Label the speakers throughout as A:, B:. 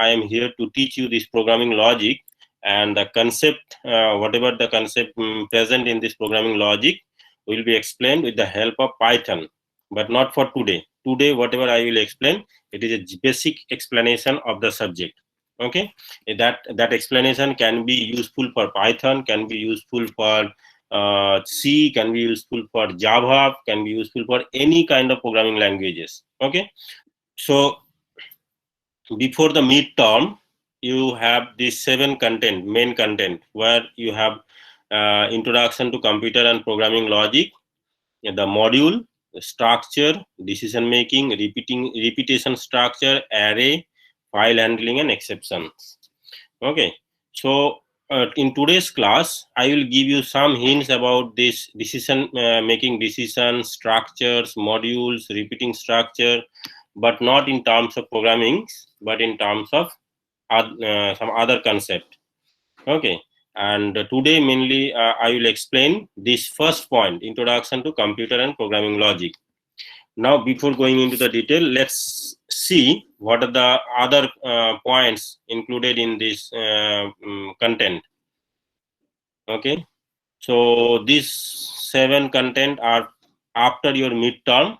A: I am here to teach you this programming logic, and the concept, whatever the concept present in this programming logic will be explained with the help of Python, but not for today. Today, whatever I will explain, it is a basic explanation of the subject. Okay, that explanation can be useful for Python, can be useful for C, can be useful for Java, can be useful for any kind of programming languages. Okay, so before the midterm, you have this 7 content, main content, where you have introduction to computer and programming logic, the module, the structure, decision making, repetition structure, array, file handling, and exceptions. Okay, so in today's class, I will give you some hints about this decision making, decision structures, modules, repeating structure, but not in terms of programming, but in terms of some other concept. Okay, and today mainly I will explain this first point, introduction to computer and programming logic. Now, before going into the detail, let's see what are the other points included in this content. Okay, so these 7 content are after your midterm,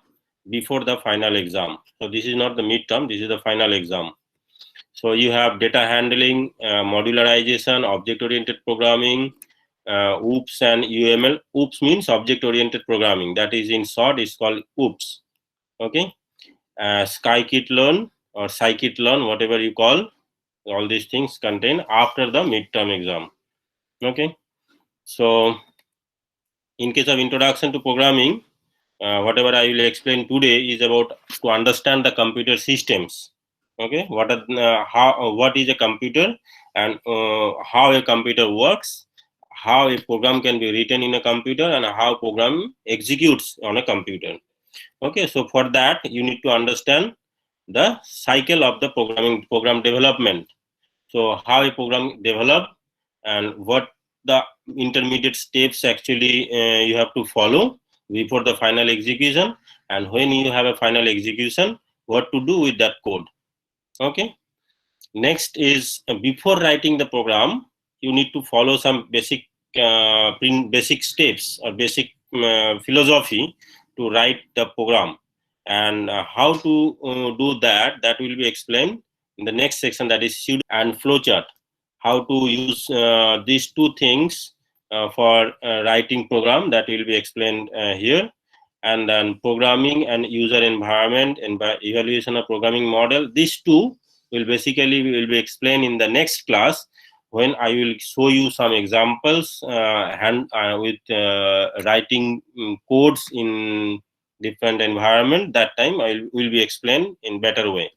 A: before the final exam. So this is not the midterm, this is the final exam. So you have data handling, modularization, object-oriented programming, OOPS and UML. OOPS means object-oriented programming. That is, in short, it's called OOPS. Okay, scikit-learn or scikit-learn, whatever you call, all these things contain after the midterm exam. Okay, so in case of introduction to programming, whatever I will explain today is about to understand the computer systems. Okay, what is a computer, and how a computer works, how a program can be written in a computer, and how program executes on a computer. Okay, so for that you need to understand the cycle of the program development. So how a program developed and what the intermediate steps actually you have to follow before the final execution, and when you have a final execution, what to do with that code. Okay, next is before writing the program, you need to follow some basic steps or basic philosophy to write the program, and how to do that will be explained in the next section, that is pseudo and flowchart. How to use these two things for writing program, that will be explained here. And then programming and user environment and by evaluation of programming model, these two will be explained in the next class, when I will show you some examples with writing codes in different environment. That time I will be explained in better way.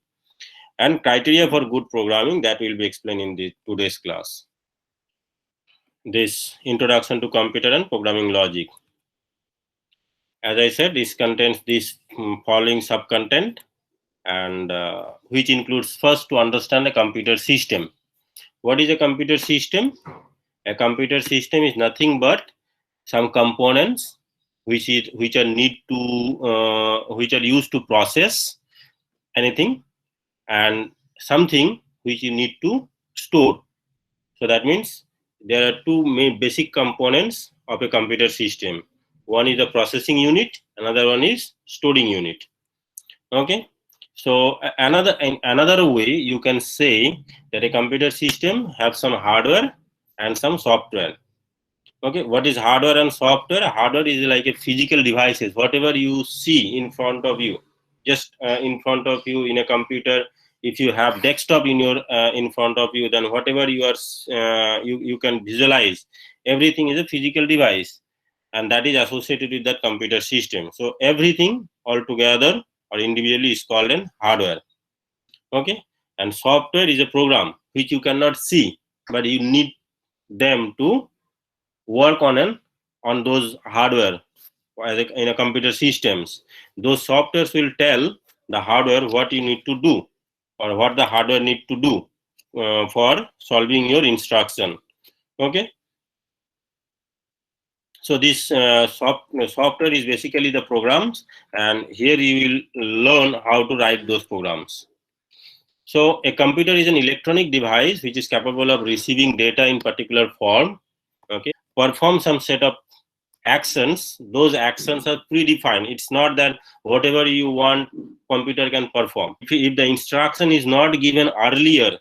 A: And criteria for good programming, that will be explained in today's class. This introduction to computer and programming logic. As I said, this contains this following sub-content, and which includes first to understand a computer system. What is a computer system? A computer system is nothing but some components which are used to process anything, and something which you need to store. So that means there are two main basic components of a computer system. One is the processing unit, another one is storing unit. Okay, so another way you can say that a computer system have some hardware and some software. Okay, what is hardware and software? Hardware is like a physical devices, whatever you see in front of you, just in front of you in a computer. If you have desktop in front of you, then whatever you are you can visualize, everything is a physical device, and that is associated with that computer system. So everything altogether or individually is called an hardware. Okay, and software is a program which you cannot see, but you need them to work on those hardware in a computer systems. Those softwares will tell the hardware what you need to do, or what the hardware need to do for solving your instruction. Okay, so this software is basically the programs, and here you will learn how to write those programs. So a computer is an electronic device which is capable of receiving data in particular form, okay, perform some set of actions. Those actions are predefined. It's not that whatever you want computer can perform. If the instruction is not given earlier,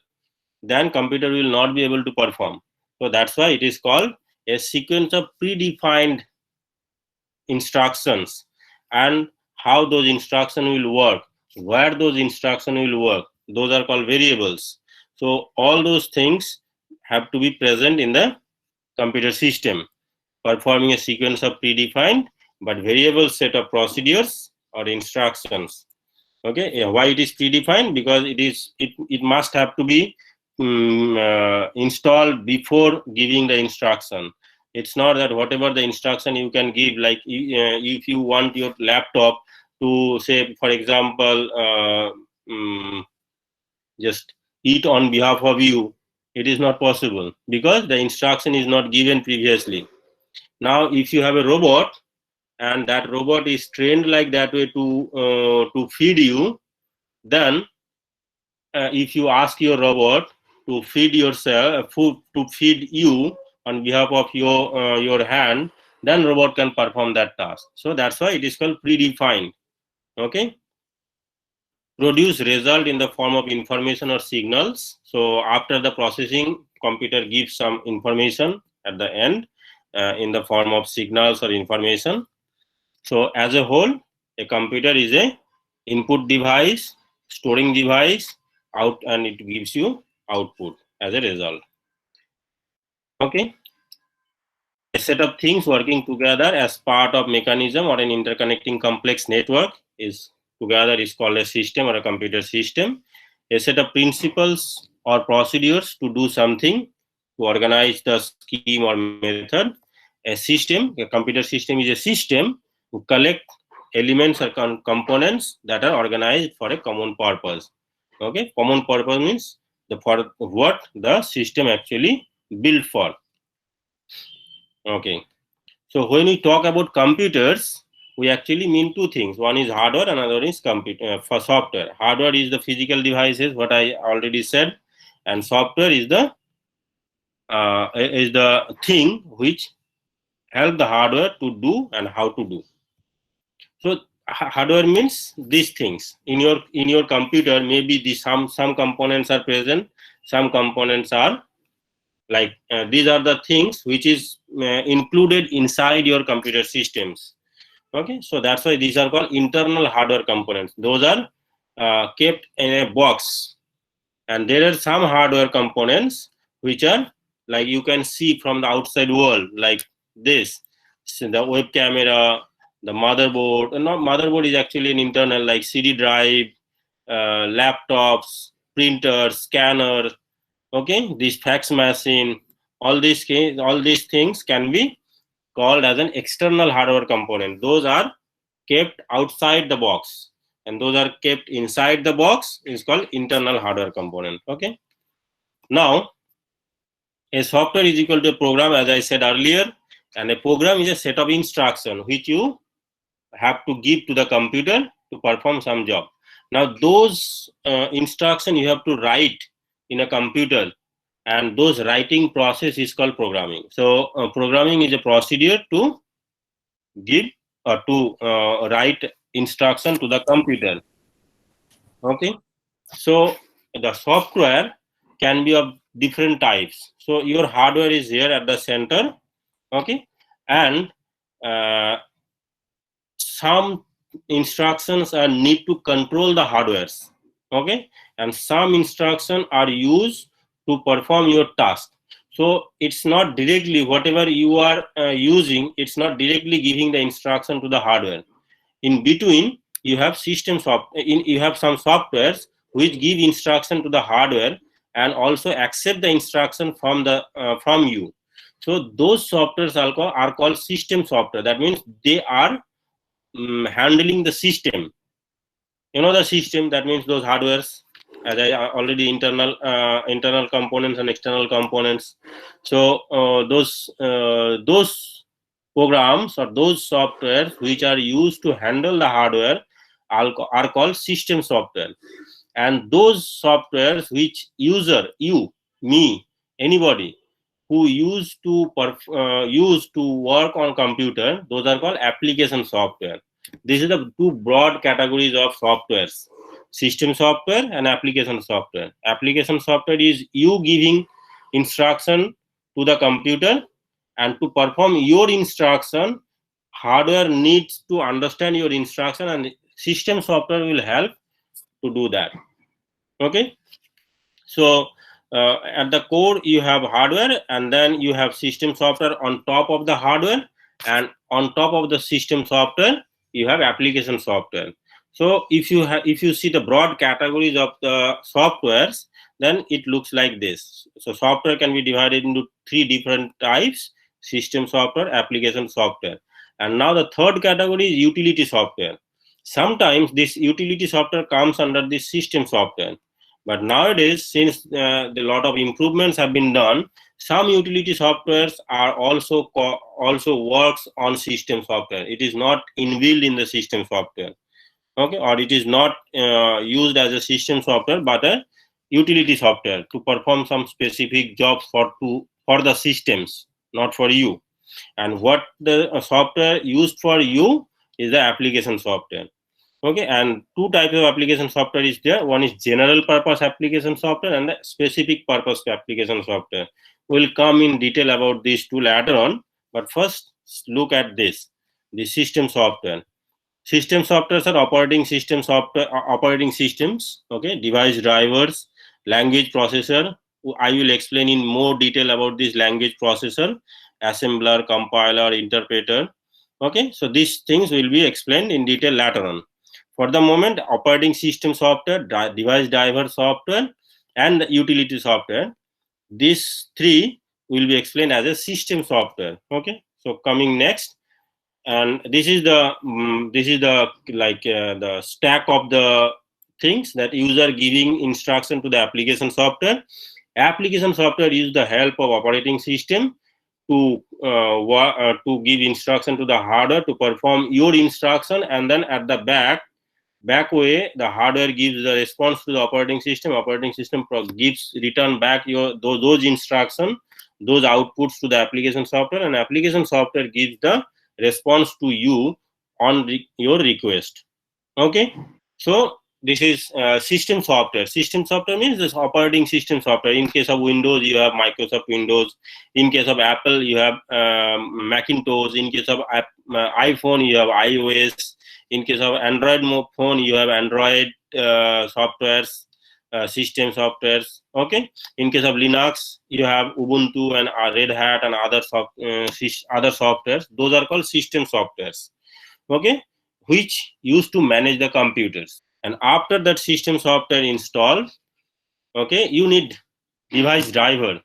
A: then computer will not be able to perform. So that's why it is called a sequence of predefined instructions. And how those instructions will work, where those instructions will work, those are called variables. So all those things have to be present in the computer system, performing a sequence of predefined but variable set of procedures or instructions. Okay, yeah, why it is predefined? Because it must have to be installed before giving the instruction. It's not that whatever the instruction you can give, like if you want your laptop to say, for example, just eat on behalf of you, it is not possible because the instruction is not given previously. Now if you have a robot and that robot is trained like that way to feed you, then if you ask your robot to feed yourself food to feed you on behalf of your hand, then robot can perform that task. So that's why it is called predefined. Okay, produce result in the form of information or signals. So after the processing, computer gives some information at the end in the form of signals or information. So as a whole, a computer is a input device, storing device, out, and it gives you output as a result. Okay, a set of things working together as part of mechanism or an interconnecting complex network is together is called a system or a computer system. A set of principles or procedures to do something, to organize the scheme or method. A computer system is a system to collect elements or components that are organized for a common purpose. Okay, common purpose means for what the system actually built for. Okay, so when we talk about computers, we actually mean two things. One is hardware, another is computer for software. Hardware is the physical devices, what I already said, and software is the thing which help the hardware to do and how to do. So hardware means these things in your computer. Maybe some components are present, some components are like these are the things which is included inside your computer systems. Okay, so that's why these are called internal hardware components. Those are kept in a box, and there are some hardware components which are like you can see from the outside world, like this. So the web camera, the motherboard, not motherboard is actually an internal, like CD drive, laptops, printers, scanner. Okay, this fax machine, all these things can be called as an external hardware component. Those are kept outside the box, and those are kept inside the box is called internal hardware component. Okay, now a software is equal to a program, as I said earlier, and a program is a set of instruction which you have to give to the computer to perform some job. Now those instruction you have to write in a computer, and those writing process is called programming. So programming is a procedure to give or to write instruction to the computer. Okay, so the software can be of different types. So your hardware is here at the center. Okay, and some instructions are need to control the hardwares. Okay, and some instructions are used to perform your task. So it's not directly whatever you are using, it's not directly giving the instruction to the hardware. In between you have you have some softwares which give instruction to the hardware and also accept the instruction from the from you. So those softwares are called system software. That means they are handling the system. You know the system, that means those hardwares, as I already internal components and external components. So those programs or those softwares which are used to handle the hardware are called system software. and those softwares which user, you, me, anybody who used to work on computer, those are called application software. These are the two broad categories of softwares: system software and application software. Application software is you giving instruction to the computer, and to perform your instruction, hardware needs to understand your instruction, and system software will help to do that. Okay, so at the core you have hardware, and then you have system software on top of the hardware, and on top of the system software you have application software. So if you see the broad categories of the softwares, then it looks like this. So software can be divided into three different types: system software, application software. And now the third category is utility software. Sometimes this utility software comes under the system software, but nowadays, since a lot of improvements have been done, some utility softwares are also works on system software. It is not inbuilt in the system software, okay, or it is not used as a system software, but a utility software to perform some specific jobs for the systems, not for you. And what the software used for you is the application software. Okay, and two types of application software is there. One is general purpose application software and the specific purpose application software. We'll come in detail about these two later on, but first look at this: the system software. System softwares are operating system software, operating systems, okay, device drivers, language processor. I will explain in more detail about this language processor, assembler, compiler, interpreter. Okay, so these things will be explained in detail later on. For the moment, operating system software, device driver software, and utility software, these three will be explained as a system software. Okay, so coming next, and this is the the stack of the things that user giving instruction to the application software. Application software use the help of operating system to give instruction to the hardware to perform your instruction, and then at the back way the hardware gives the response to the operating system. Operating system gives return back those instruction, those outputs to the application software, and application software gives the response to you on your request. Okay, so this is system software. System software means this operating system software. In case of Windows, you have Microsoft Windows. In case of Apple, you have Macintosh. In case of iPhone, you have iOS. In case of Android phone, you have Android softwares, system softwares. Okay. In case of Linux, you have Ubuntu and Red Hat and other softwares. Those are called system softwares. Okay, which used to manage the computers. And after that system software installed, okay, you need device driver.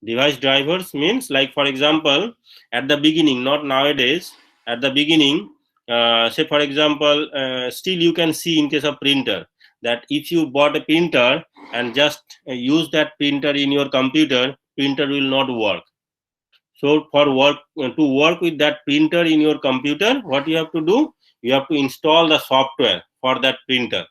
A: Device drivers means, like, for example, at the beginning, not nowadays, at the beginning, say for example, still you can see in case of printer that if you bought a printer and just use that printer in your computer, printer will not work. So to work with that printer in your computer, what you have to do? You have to install the software for that printer.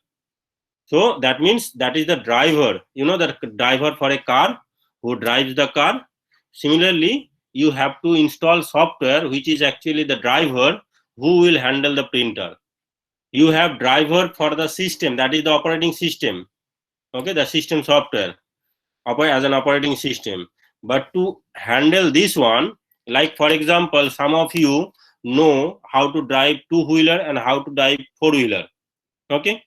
A: So that means that is the driver. You know, the driver for a car who drives the car. Similarly, you have to install software which is actually the driver who will handle the printer. You have driver for the system, that is the operating system. Okay, the system software as an operating system. But to handle this one, like for example, some of you know how to drive two-wheeler and how to drive four-wheeler. Okay,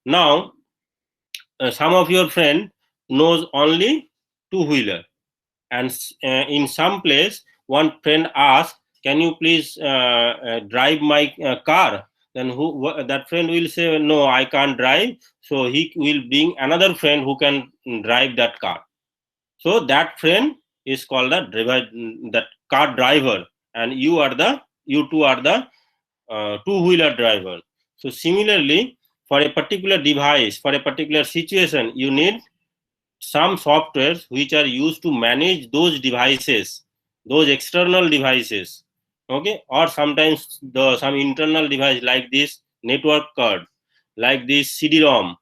A: now some of your friend knows only two-wheeler, and in some place one friend asks, can you please drive my car? Then that friend will say, no, I can't drive. So he will bring another friend who can drive that car. So that friend is called that car driver, and you two are the two-wheeler driver. So similarly, for a particular device, for a particular situation, you need some softwares which are used to manage those devices, those external devices. Okay, or sometimes some internal device like this network card, like this CD-ROM,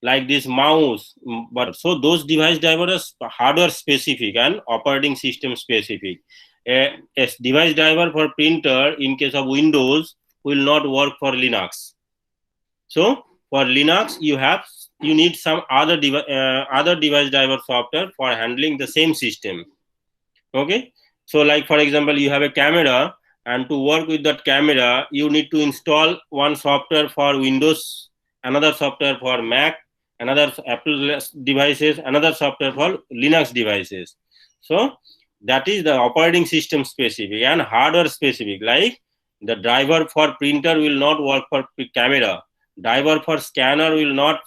A: like this mouse. But so those device drivers are hardware specific and operating system specific. A device driver for printer in case of Windows will not work for Linux. So for Linux, you need some other device driver software for handling the same system. Okay, so like for example, you have a camera, and to work with that camera, you need to install one software for Windows, another software for Mac, another Apple devices, another software for Linux devices. So that is the operating system specific and hardware specific. Like the driver for printer will not work for camera. Driver for scanner will not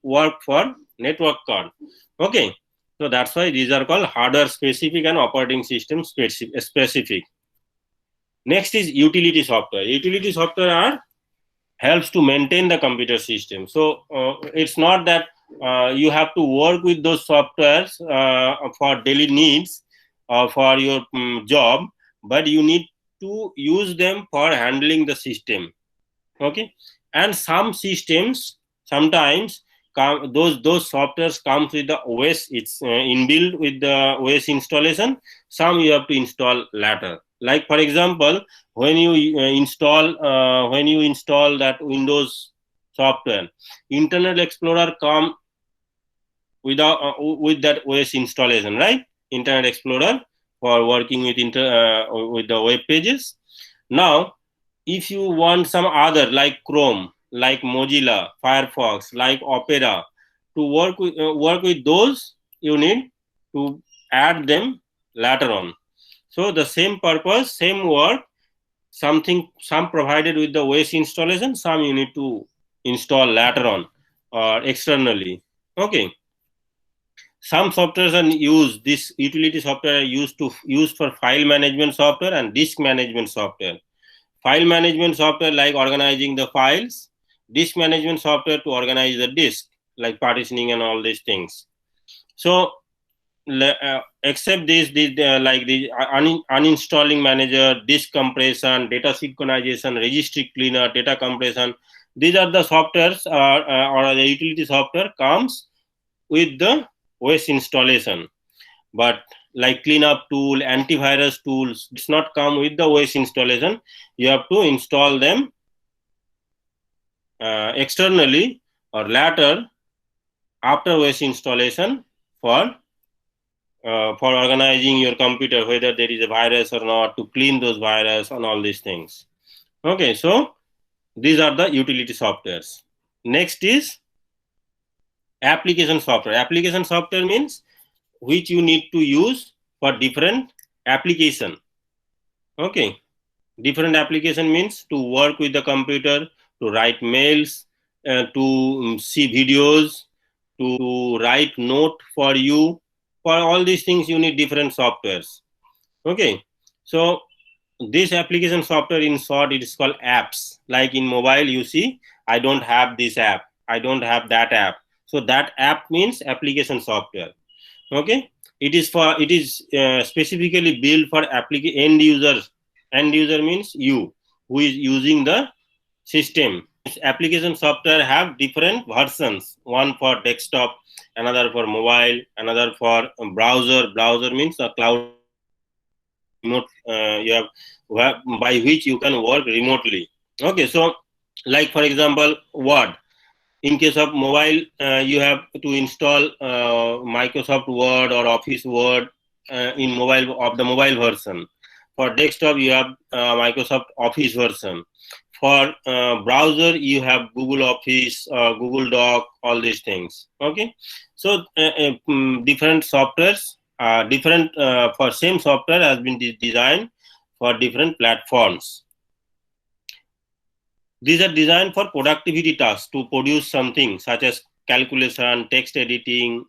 A: work for network card. Okay, so that's why these are called hardware specific and operating system specific. Next is utility software. Utility software helps to maintain the computer system. So it's not that you have to work with those softwares for daily needs or for your job, but you need to use them for handling the system. Okay, and some systems sometimes those softwares comes with the OS. It's inbuilt with the OS installation. Some you have to install later. Like for example, when you install that Windows software, Internet Explorer come with that OS installation, right? Internet Explorer for working with with the web pages. Now, if you want some other like Chrome, like Mozilla, Firefox, like Opera to work with those, you need to add them later on. So the same purpose, same work, some provided with the OS installation, some you need to install later on or externally. Okay. Some softwares are used, this utility software are used for file management software and disk management software. File management software like organizing the files, disk management software to organize the disk, like partitioning and all these things. So except this like the uninstalling manager, disk compression, data synchronization, registry cleaner, data compression, these are the softwares or the utility software comes with the OS installation. But like cleanup tool, antivirus tools, it's not come with the OS installation. You have to install them externally or later after OS installation for organizing your computer, whether there is a virus or not, to clean those viruses and all these things. Okay, so these are the utility softwares. Next is application software. Application software means which you need to use for different application. Okay, different application means to work with the computer, to write mails, to see videos, to write note for you. For all these things you need different softwares. Okay, so this application software, in short, it is called apps. Like in mobile, you see, I don't have this app, I don't have that app. So that app means application software. Okay, it is specifically built for end users. End user means you, who is using the system. This application software have different versions, one for desktop, another for mobile, another for browser. Browser means a cloud remote, by which you can work remotely. Okay, so like for example, Word. In case of mobile, you have to install Microsoft Word or Office Word in the mobile version. For desktop, you have Microsoft Office version. For browser, you have Google Office, Google Doc, all these things. Okay, so different softwares, different for same software has been designed for different platforms. These are designed for productivity tasks, to produce something such as calculation, text editing.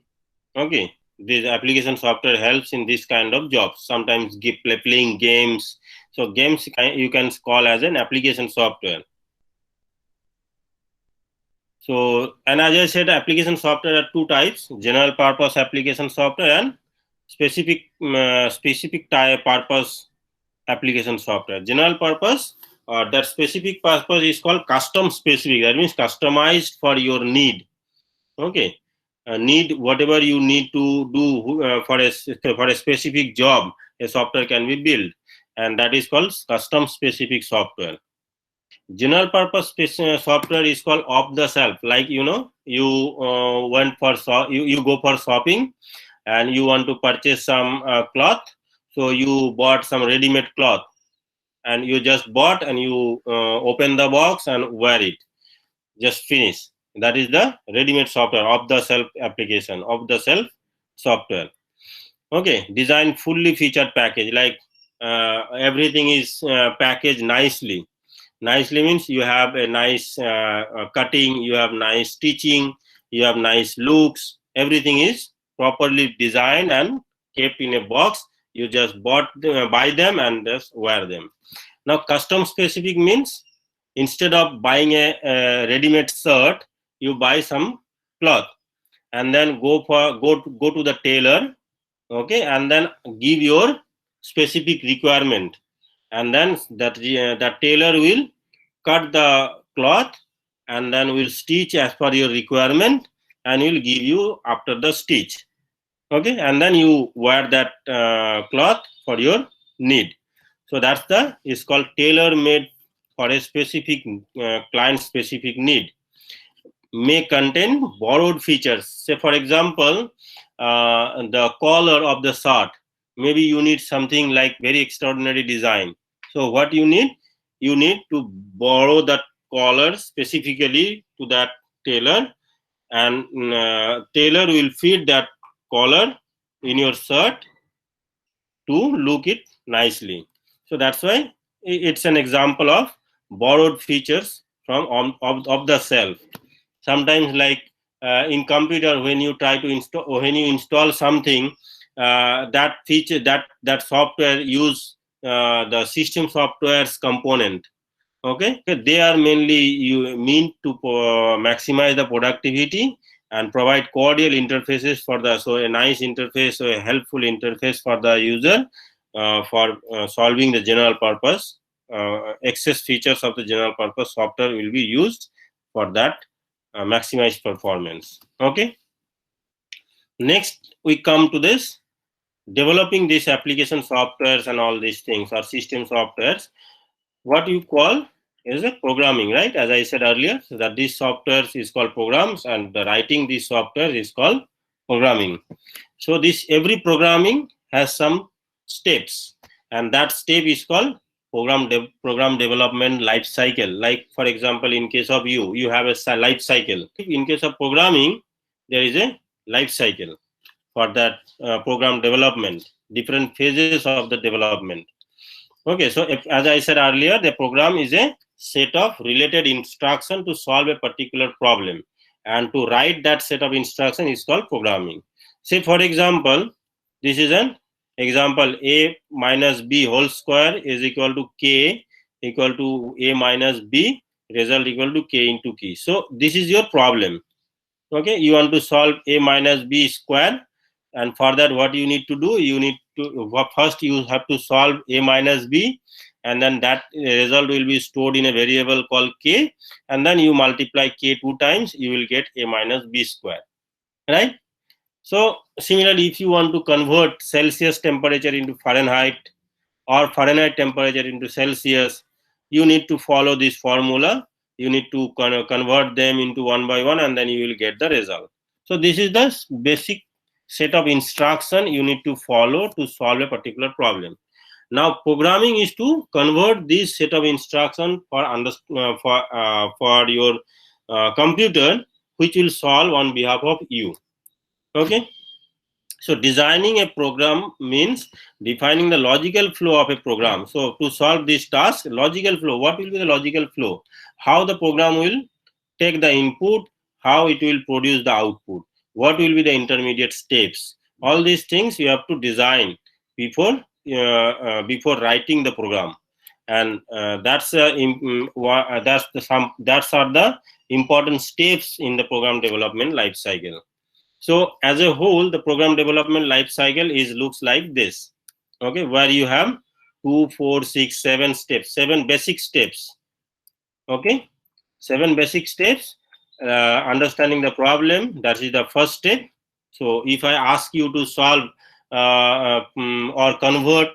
A: Okay, this application software helps in this kind of jobs. Sometimes playing games. So games you can call as an application software. So, and as I said, application software are two types: general purpose application software and specific type purpose application software. General purpose, that specific purpose is called custom specific. That means customized for your need. Okay, need whatever you need to do for a specific job, a software can be built, and that is called custom specific software. General purpose software is called off the shelf. Like, you went for you go for shopping and you want to purchase some cloth, so you bought some ready-made cloth and you just bought and you open the box and wear it, just finish. That is the ready-made software, off the shelf application, off the shelf software. Okay, design fully featured package, like everything is packaged nicely. Nicely means you have a nice cutting, you have nice stitching, you have nice looks, everything is properly designed and kept in a box. You just buy them and just wear them. Now custom specific means instead of buying a ready-made shirt, you buy some cloth and then go to the tailor, okay, and then give your specific requirement, and then that tailor will cut the cloth and then will stitch as per your requirement and will give you after the stitch. Okay, and then you wear that cloth for your need. So that's the is called tailor made for a specific client specific need. May contain borrowed features. Say for example, the collar of the shirt, maybe you need something like very extraordinary design. So what you need to borrow that collar specifically to that tailor, and tailor will fit that collar in your shirt to look it nicely. So that's why it's an example of borrowed features from of the shelf. Sometimes, like in computer, when you try to install, when you install something, that feature, that software use the system software's component. Okay, they are mainly you mean to maximize the productivity and provide cordial interfaces for the, so a nice interface, so a helpful interface for the user for solving the general purpose. Excess features of the general purpose software will be used for that maximize performance. Okay, next we come to this developing these application softwares and all these things, or system softwares, what you call is a programming, right? As I said earlier, so that these softwares is called programs and the writing this software is called programming. So this every programming has some steps, and that step is called program development life cycle. Like for example, in case of you have a life cycle. In case of programming, there is a life cycle for that program development, different phases of the development. Okay, so as I said earlier, the program is a set of related instruction to solve a particular problem, and to write that set of instruction is called programming. Say for example, this is an example: a minus b whole square is equal to k equal to a minus b, result equal to k into k. So this is your problem. Okay, you want to solve a minus b square, and for that what you need to do, you need to first you have to solve a minus b, and then that result will be stored in a variable called k, and then you multiply k 2 times, you will get a minus b square, right? So similarly, if you want to convert Celsius temperature into Fahrenheit or Fahrenheit temperature into Celsius, you need to follow this formula. You need to convert them into one by one, and then you will get the result. So this is the basic set of instruction you need to follow to solve a particular problem. Now programming is to convert this set of instruction for your computer, which will solve on behalf of you. Okay, so designing a program means defining the logical flow of a program. So to solve this task, logical flow, what will be the logical flow? How the program will take the input, how it will produce the output, what will be the intermediate steps. All these things you have to design before writing the program, and that's are the important steps in the program development life cycle. So as a whole, the program development life cycle looks like this. Okay, where you have 2, 4, 6, 7 steps, 7 basic steps. Okay, 7 basic steps, understanding the problem, that is the first step. So if I ask you to solve or convert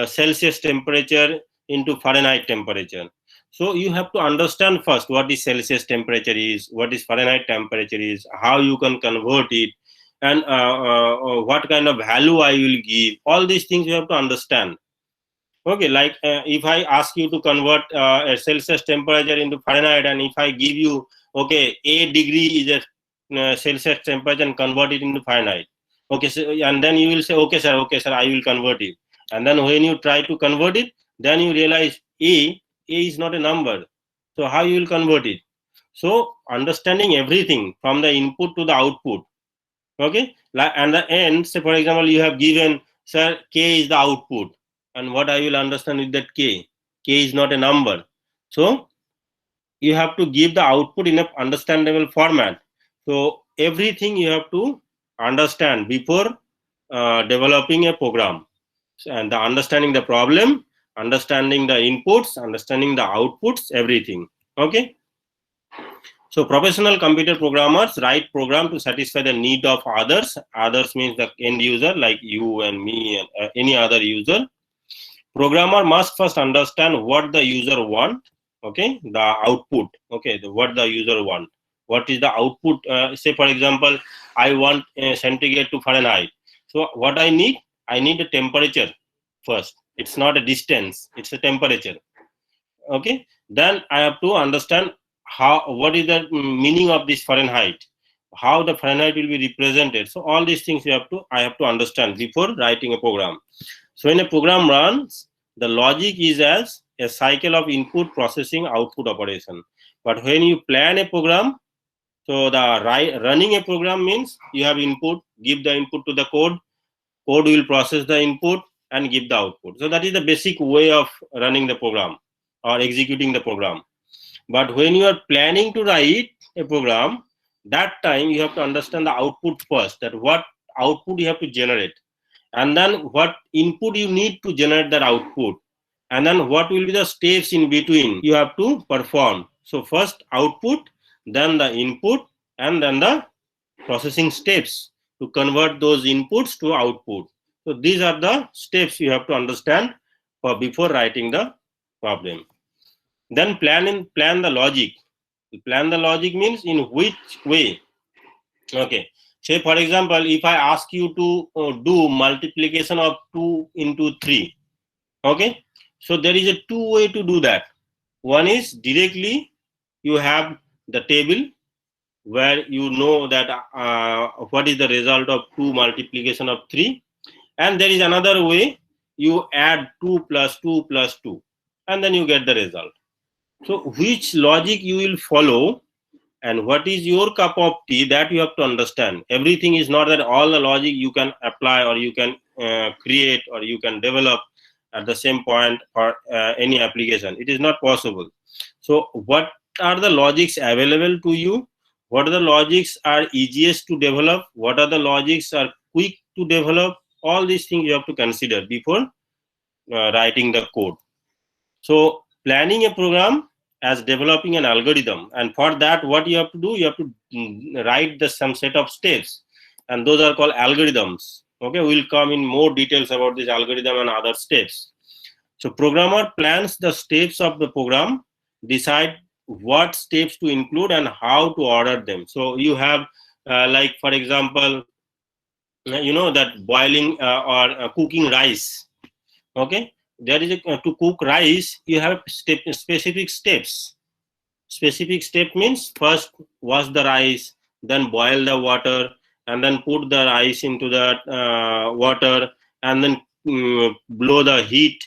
A: Celsius temperature into Fahrenheit temperature, so you have to understand first what is Celsius temperature is, what is Fahrenheit temperature is, how you can convert it, and what kind of value I will give. All these things you have to understand. Okay, like if I ask you to convert a Celsius temperature into Fahrenheit, and if I give you, okay, a degree is a Celsius temperature, and convert it into Fahrenheit. Okay, so, and then you will say, okay sir, I will convert it. And then when you try to convert it, then you realize a is not a number. So how you will convert it? So understanding everything from the input to the output. Okay, and the end, say for example, you have given, sir, k is the output, and what I will understand with that k is not a number. So you have to give the output in a understandable format. So everything you have to understand before developing a program, and the understanding the problem, understanding the inputs, understanding the outputs, everything. Okay. So professional computer programmers write program to satisfy the need of others. Others means the end user, like you and me and any other user. Programmer must first understand what the user want. Okay, the output. Okay, what the user want. What is the output? Say for example, I want centigrade to Fahrenheit. So what I need a temperature first. It's not a distance. It's a temperature. Okay, then I have to understand what is the meaning of this Fahrenheit, how the Fahrenheit will be represented. So all these things I have to understand before writing a program. So when a program runs, the logic is as a cycle of input, processing, output, operation. But when you plan a program, so the running a program means you have input, give the input to the code will process the input and give the output. So that is the basic way of running the program or executing the program. But when you are planning to write a program, that time you have to understand the output first, that what output you have to generate, and then what input you need to generate that output, and then what will be the steps in between you have to perform. So first output, then the input, and then the processing steps to convert those inputs to output. So these are the steps you have to understand before writing the problem. Then plan the logic. Plan the logic means in which way. Okay. Say for example, if I ask you to do multiplication of 2 into 3. Okay. So there is a two way to do that. One is directly you have the table where you know that what is the result of 2 multiplication of 3, and there is another way, you add 2 plus 2 plus 2, and then you get the result. So which logic you will follow and what is your cup of tea, that you have to understand. Everything is not that all the logic you can apply or you can create or you can develop at the same point for any application. It is not possible. So what are the logics available to you? What are the logics are easiest to develop? What are the logics are quick to develop? All these things you have to consider before writing the code. So planning a program as developing an algorithm, and for that what you have to do, you have to write some set of steps, and those are called algorithms. Okay, we'll come in more details about this algorithm and other steps. So programmer plans the steps of the program, decide what steps to include and how to order them. So you have like for example, you know that boiling or cooking rice. Okay, there is to cook rice you have specific steps. Specific step means first wash the rice, then boil the water, and then put the rice into that water, and then blow the heat,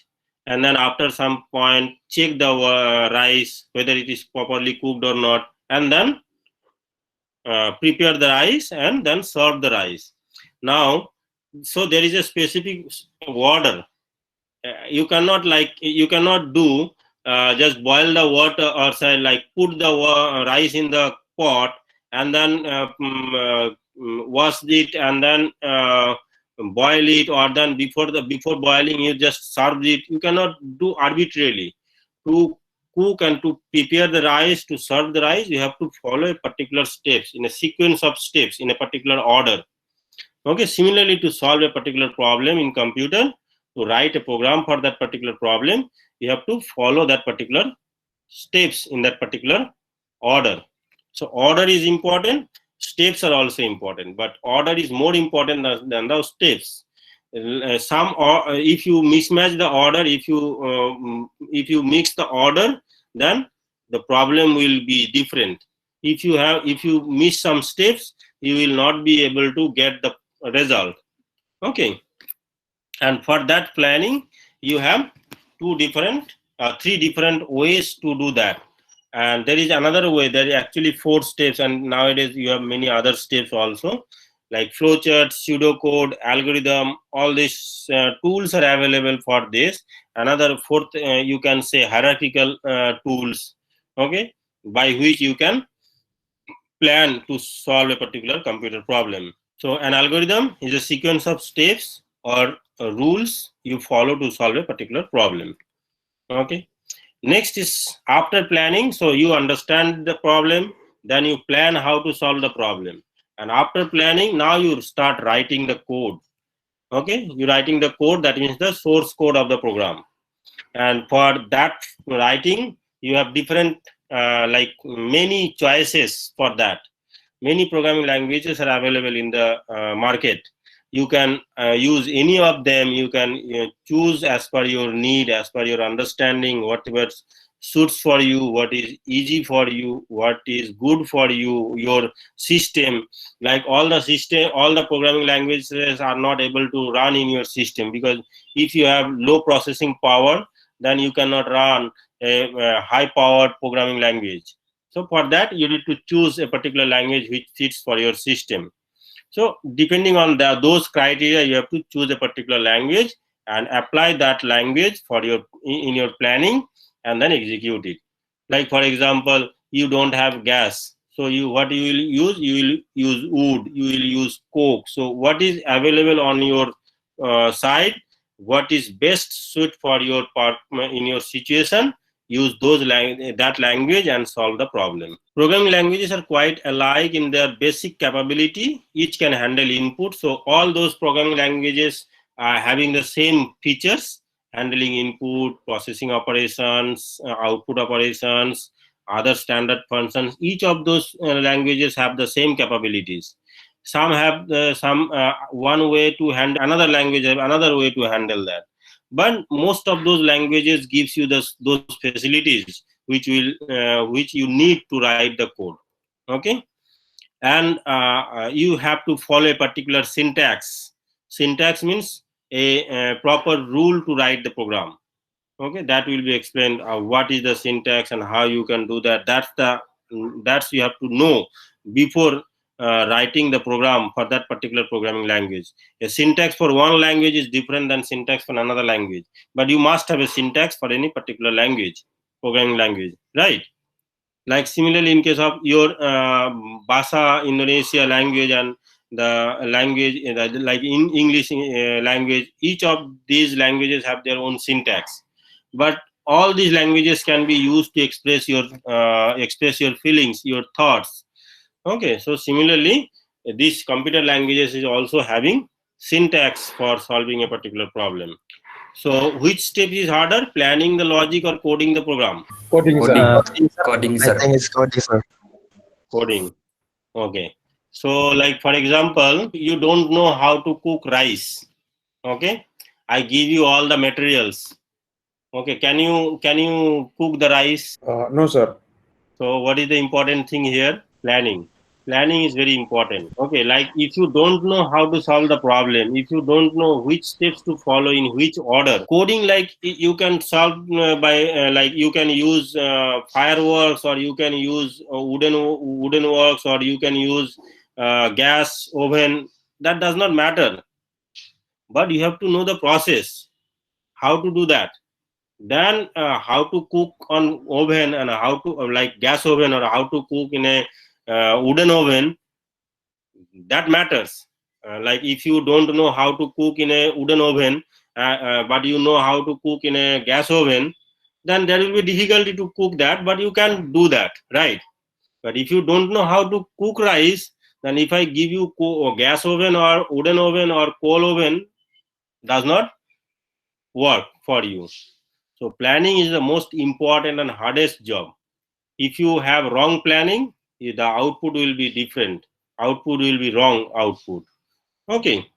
A: and then after some point check the rice whether it is properly cooked or not, and then prepare the rice and then serve the rice. Now, so there is a specific order. You cannot do just boil the water or say like put the rice in the pot and then wash it and then boil it, or then before boiling you just serve it. You cannot do arbitrarily. To cook and to prepare the rice, to serve the rice, you have to follow a particular steps, in a sequence of steps, in a particular order. Okay, similarly, to solve a particular problem in computer, to write a program for that particular problem, you have to follow that particular steps in that particular order. So order is important, steps are also important, but order is more important than the steps. If you mismatch the order, if you mix the order, then the problem will be different. If you miss some steps, you will not be able to get the result. Okay, and for that planning, you have three different ways to do that. And there is another way. There is actually 4 steps, and nowadays you have many other steps also, like flowchart, pseudocode, algorithm. All these tools are available for this. Another fourth, you can say, hierarchical tools. Okay, by which you can plan to solve a particular computer problem. So an algorithm is a sequence of steps or rules you follow to solve a particular problem. Okay. Next is after planning. So you understand the problem, then you plan how to solve the problem. And after planning, now you start writing the code. Okay, you're writing the code, that means the source code of the program. And for that writing, you have different, like many choices for that. Many programming languages are available in the market. You can use any of them. You can choose as per your need, as per your understanding, whatever suits for you, what is easy for you, what is good for you, your system. Like all the programming languages are not able to run in your system, because if you have low processing power, then you cannot run a high powered programming language. So for that, you need to choose a particular language which fits for your system. So depending on those criteria, you have to choose a particular language and apply that language for in your planning, and then execute it. Like for example, you don't have gas, so what you will use? You will use wood, you will use coke. So what is available on your side, what is best suit for your part in your situation, use that language and solve the problem. Programming languages are quite alike in their basic capability. Each can handle input. So all those programming languages are having the same features: handling input, processing operations, output operations, other standard functions. Each of those languages have the same capabilities. Some have one way to handle, another language have another way to handle that. But most of those languages gives you those facilities which you need to write the code. Okay, and you have to follow a particular syntax. Syntax means a proper rule to write the program. Okay, that will be explained, what is the syntax and how you can do that. That's you have to know before writing the program for that particular programming language. A syntax for one language is different than syntax for another language, but you must have a syntax for any particular language, programming language, right? Like similarly, in case of your Bahasa Indonesia language and the language like in English language, each of these languages have their own syntax, but all these languages can be used to express your feelings, your thoughts. Okay, so similarly, these computer languages is also having syntax for solving a particular problem. So which step is harder, planning the logic or coding the program?
B: Coding, sir.
C: Coding,
B: I
C: sir.
B: think it's coding, sir.
A: Coding. Okay. So like for example, you don't know how to cook rice. Okay. I give you all the materials. Okay. Can you cook the rice?
B: No, sir.
A: So what is the important thing here? Planning. Planning is very important. Okay, like if you don't know how to solve the problem, if you don't know which steps to follow in which order, coding, like you can solve by like you can use fireworks, or you can use wooden works, or you can use gas oven. That does not matter, but you have to know the process, how to do that. Then how to cook on oven, and how to like gas oven, or how to cook in a wooden oven, that matters. Like if you don't know how to cook in a wooden oven, but you know how to cook in a gas oven, then there will be difficulty to cook that, but you can do that, right? But if you don't know how to cook rice, then if I give you gas oven or wooden oven or coal oven, does not work for you. So planning is the most important and hardest job. If you have wrong planning, the output will be different. Output will be wrong output. Okay.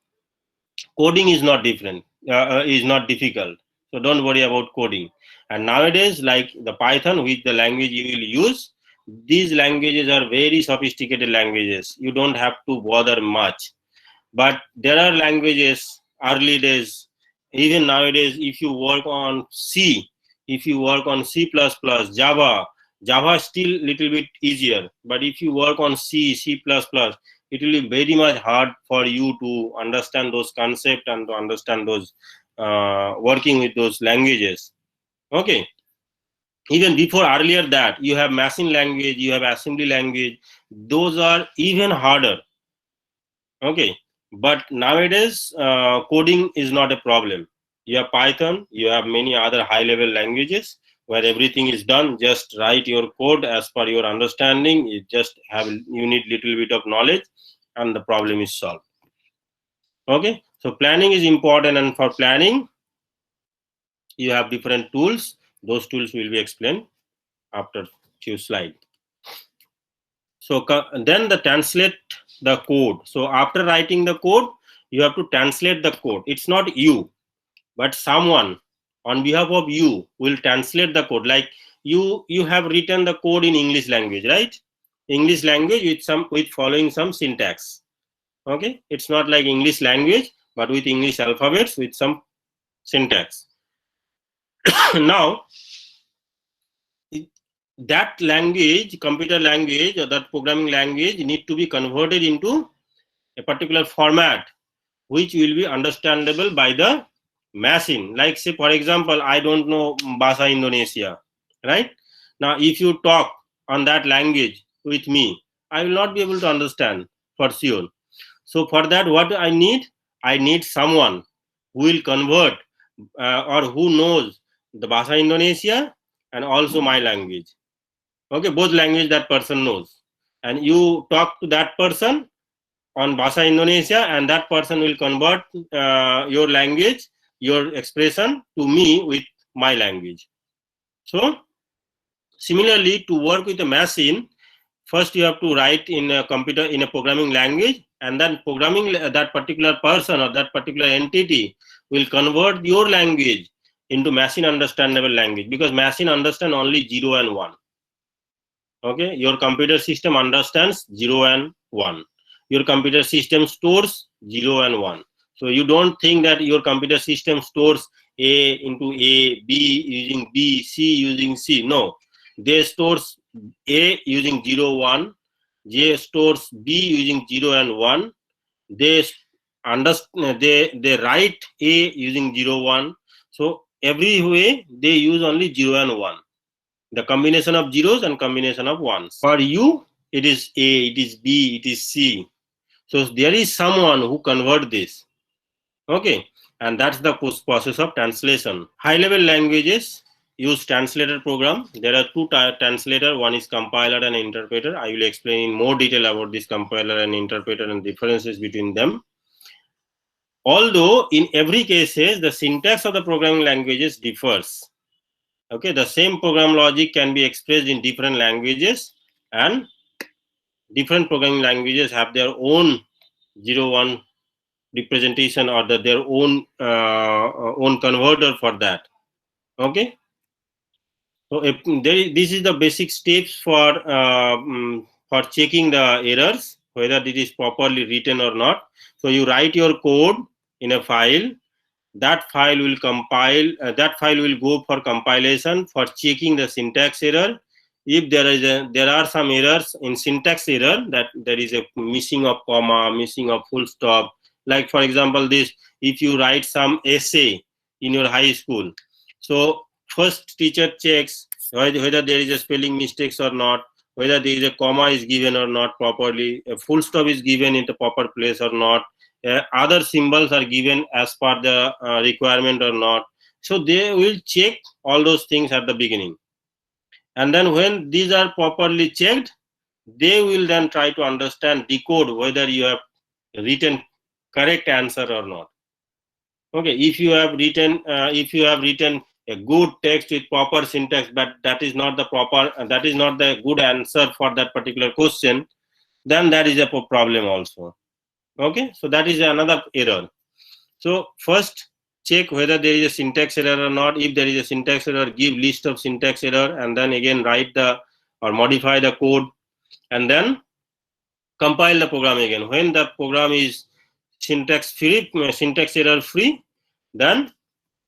A: Coding is not different, is not difficult. So don't worry about coding. And nowadays, like the Python, which the language you will use, these languages are very sophisticated languages. You don't have to bother much. But there are languages, early days, even nowadays, if you work on C, if you work on C++, Java still little bit easier. But if you work on C++, it will be very much hard for you to understand those concepts and to understand those working with those languages. Okay. Even before earlier that, you have machine language, you have assembly language. Those are even harder. Okay. But nowadays, coding is not a problem. You have Python, you have many other high level languages where everything is done. Just write your code as per your understanding. You need little bit of knowledge and the problem is solved. Okay. So planning is important, and for planning, you have different tools. Those tools will be explained after few slides. So then the translate the code. So after writing the code, you have to translate the code. It's not you, but someone on behalf of you will translate the code. Like you have written the code in English language, right? English language with following some syntax. Okay, it's not like English language, but with English alphabets with some syntax. Now, that language, computer language, or that programming language need to be converted into a particular format which will be understandable by the machine. Like, say, for example, I don't know Bahasa Indonesia, right? Now, if you talk on that language with me, I will not be able to understand for sure. So for that, what I need someone who will convert or who knows the Bahasa Indonesia and also my language. Okay, both language that person knows. And you talk to that person on Bahasa Indonesia, and that person will convert your language, your expression to me with my language. So similarly, to work with a machine, first you have to write in a computer, in a programming language, and then programming that particular person or that particular entity will convert your language into machine understandable language, because machine understand only 0 and 1. Okay, your computer system understands 0 and 1. Your computer system stores 0 and 1. So you don't think that your computer system stores A into A, B using B, C using C. No, they stores A using 0, 1. J stores B using 0 and 1. They write A using 0, 1. So every way they use only 0 and 1. The combination of zeros and combination of ones. For you, it is A, it is B, it is C. So there is someone who convert this. Okay, and that's the process of translation. High-level languages use translator program. There are two translators. One is compiler and interpreter. I will explain in more detail about this compiler and interpreter and differences between them. Although in every cases, the syntax of the programming languages differs. Okay, the same program logic can be expressed in different languages, and different programming languages have their own 0-1 representation or their own converter for that. Okay, so this is the basic steps for checking the errors, whether it is properly written or not. So you write your code in a file. That file will compile. That file will go for compilation for checking the syntax error. If there are some errors in syntax error, that there is a missing of comma, missing of full stop. Like for example, this, if you write some essay in your high school, so first teacher checks whether there is a spelling mistakes or not, whether there is a comma is given or not properly, a full stop is given in the proper place or not, other symbols are given as per the requirement or not, So they will check all those things at the beginning. And then when these are properly checked, they will then try to understand, decode whether you have written correct answer or not. Okay, if you have written a good text with proper syntax, but that is not the good answer for that particular question, then that is a problem also. Okay, so that is another error. So first check whether there is a syntax error or not. If there is a syntax error, give list of syntax error, and then again write or modify the code, and then compile the program again. When the program is syntax error free, then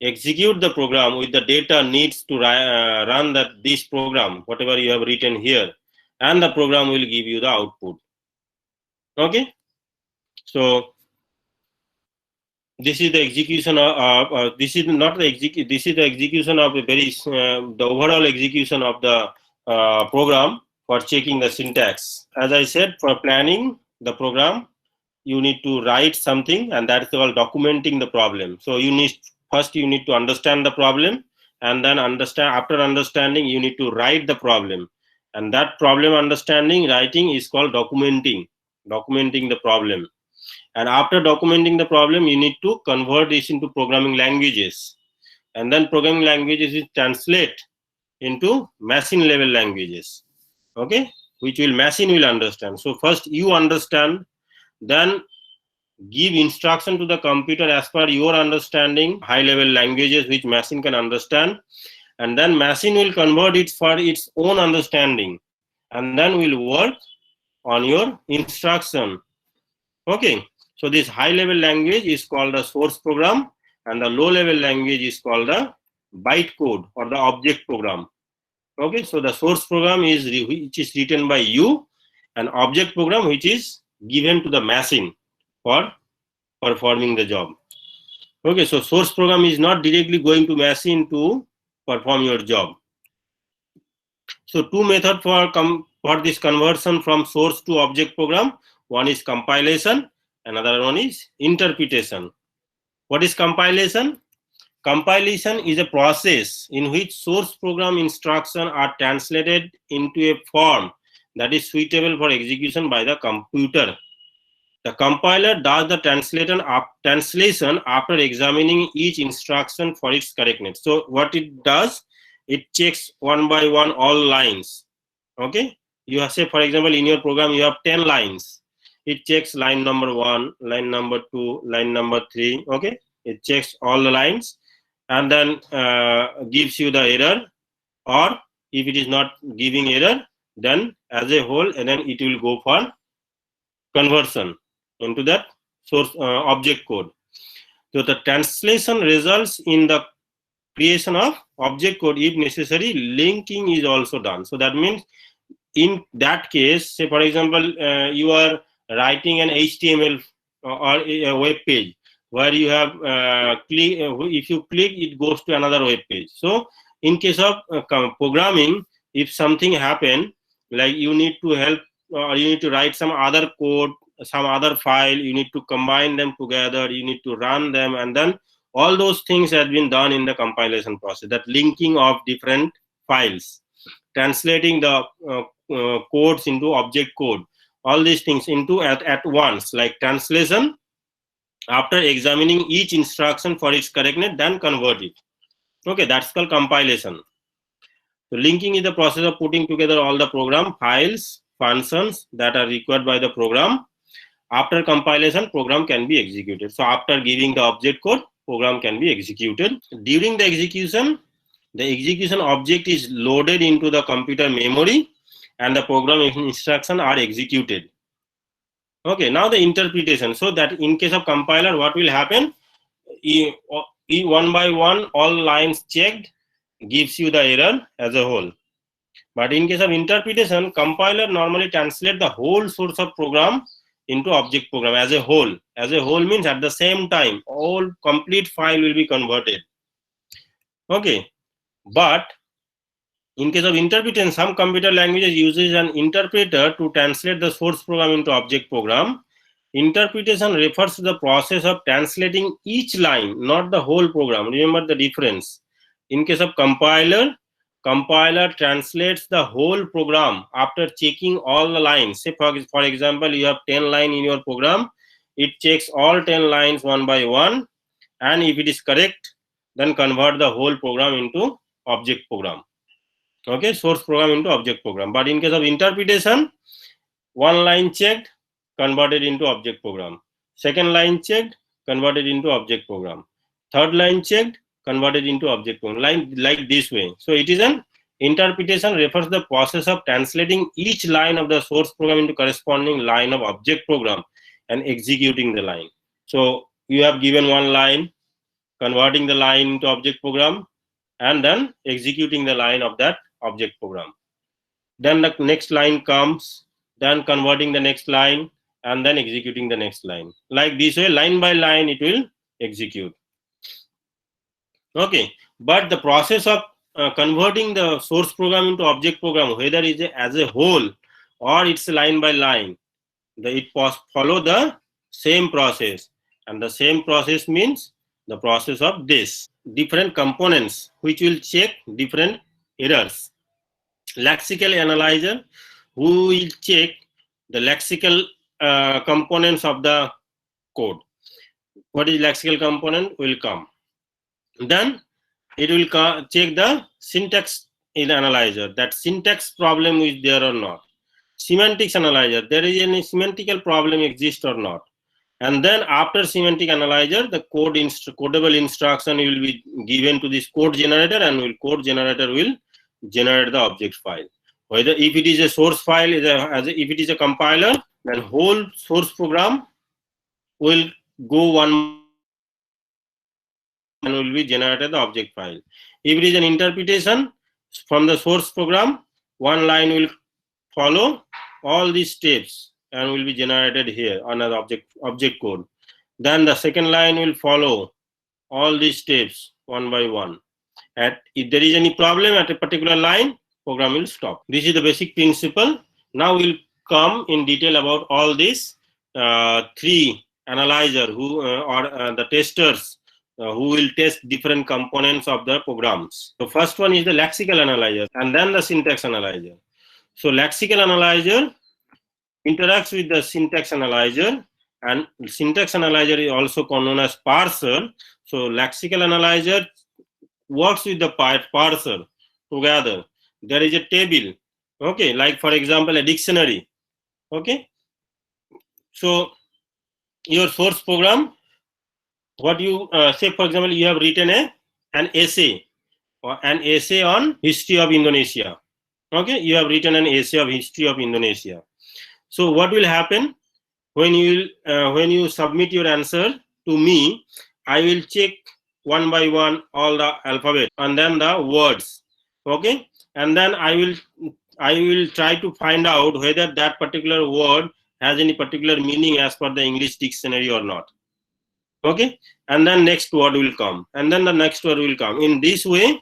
A: execute the program with the data needs to run this program, whatever you have written here, and the program will give you the output. Okay, so this is the execution of this is not the this is the execution of a very the overall execution of the program for checking the syntax. As I said, for planning the program, you need to write something, and that's called documenting the problem. So you need to understand the problem, and then after understanding, you need to write the problem, and that problem understanding writing is called documenting the problem. And after documenting the problem, you need to convert this into programming languages, and then programming languages is translate into machine level languages, okay, which machine will understand. So first you understand, then give instruction to the computer as per your understanding, high level languages which machine can understand, and then machine will convert it for its own understanding, and then will work on your instruction. Okay, so this high level language is called the source program, and the low level language is called the bytecode or the object program. Okay, so the source program is which is written by you, and object program which is given to the machine for performing the job. Okay, so source program is not directly going to machine to perform your job. So two methods for this conversion from source to object program. One is compilation, another one is interpretation. What is compilation? Compilation is a process in which source program instructions are translated into a form that is suitable for execution by the computer. The compiler does the translation after examining each instruction for its correctness. So what it does, it checks one by one all lines. Okay, you have, say for example, in your program you have 10 lines. It checks line number 1, line number 2, line number 3. Okay, it checks all the lines and then gives you the error, or if it is not giving error, then as a whole, and then it will go for conversion into that source object code. So the translation results in the creation of object code. If necessary, linking is also done. So that means in that case, say for example, you are writing an HTML or a web page where you have if you click, it goes to another web page. So in case of programming, if something happen, like you need to help or you need to write some other code, some other file, you need to combine them together, you need to run them, and then all those things have been done in the compilation process, that linking of different files, translating the codes into object code, all these things into at once, like translation after examining each instruction for its correctness, then convert it. Okay, that's called compilation. So linking is the process of putting together all the program files, functions that are required by the program. After compilation, program can be executed. So after giving the object code, program can be executed. During the execution object is loaded into the computer memory and the program instructions are executed. Okay, now the interpretation. So that in case of compiler, what will happen? One by one, all lines checked gives you the error as a whole. But in case of interpretation, compiler normally translate the whole source of program into object program as a whole. As a whole means at the same time, all complete file will be converted. Okay, but in case of interpretation, some computer languages uses an interpreter to translate the source program into object program, Interpretation refers to the process of translating each line, not the whole program. Remember the difference. In case of compiler, compiler translates the whole program after checking all the lines. Say for example, you have 10 lines in your program. It checks all 10 lines one by one, and if it is correct, then convert the whole program into object program. Okay, source program into object program. But in case of interpretation, one line checked, converted into object program. Second line checked, converted into object program. Third line checked, converted into object program. Like this way. So it is an interpretation refers to the process of translating each line of the source program into corresponding line of object program and executing the line. So you have given one line, converting the line into object program, and then executing the line of that object program. Then the next line comes, then converting the next line, and then executing the next line. Like this way, line by line, it will execute. Okay, but the process of converting the source program into object program, whether it is as a whole or it's line by line, it follow the same process, and the same process means the process of this different components which will check different errors. Lexical analyzer who will check the lexical components of the code. What is lexical component will come. Then it will check the syntax in analyzer, that syntax problem is there or not. Semantics analyzer, there is any semantical problem exist or not. And then after semantic analyzer, the codable instruction will be given to this code generator, and code generator will generate the object file. Whether if it is a source file, if it is a compiler, then whole source program will go one and will be generated the object file. If it is an interpretation from the source program, one line will follow all these steps and will be generated here on an object code. Then the second line will follow all these steps one by one. And if there is any problem at a particular line, program will stop. This is the basic principle. Now we'll come in detail about all these three analyzer who the testers who will test different components of the programs. The first one is the lexical analyzer, and then the syntax analyzer. So lexical analyzer interacts with the syntax analyzer, and syntax analyzer is also known as parser. So lexical analyzer works with the parser together. There is a table, okay, like for example a dictionary, okay. So your source program, what you say, for example, you have written an essay on history of Indonesia, okay. You have written an essay of history of Indonesia. So what will happen when you submit your answer to me? I will check one by one all the alphabet and then the words, okay, and then I will try to find out whether that particular word has any particular meaning as per the English dictionary or not, okay. And then next word will come, and then the next word will come. In this way,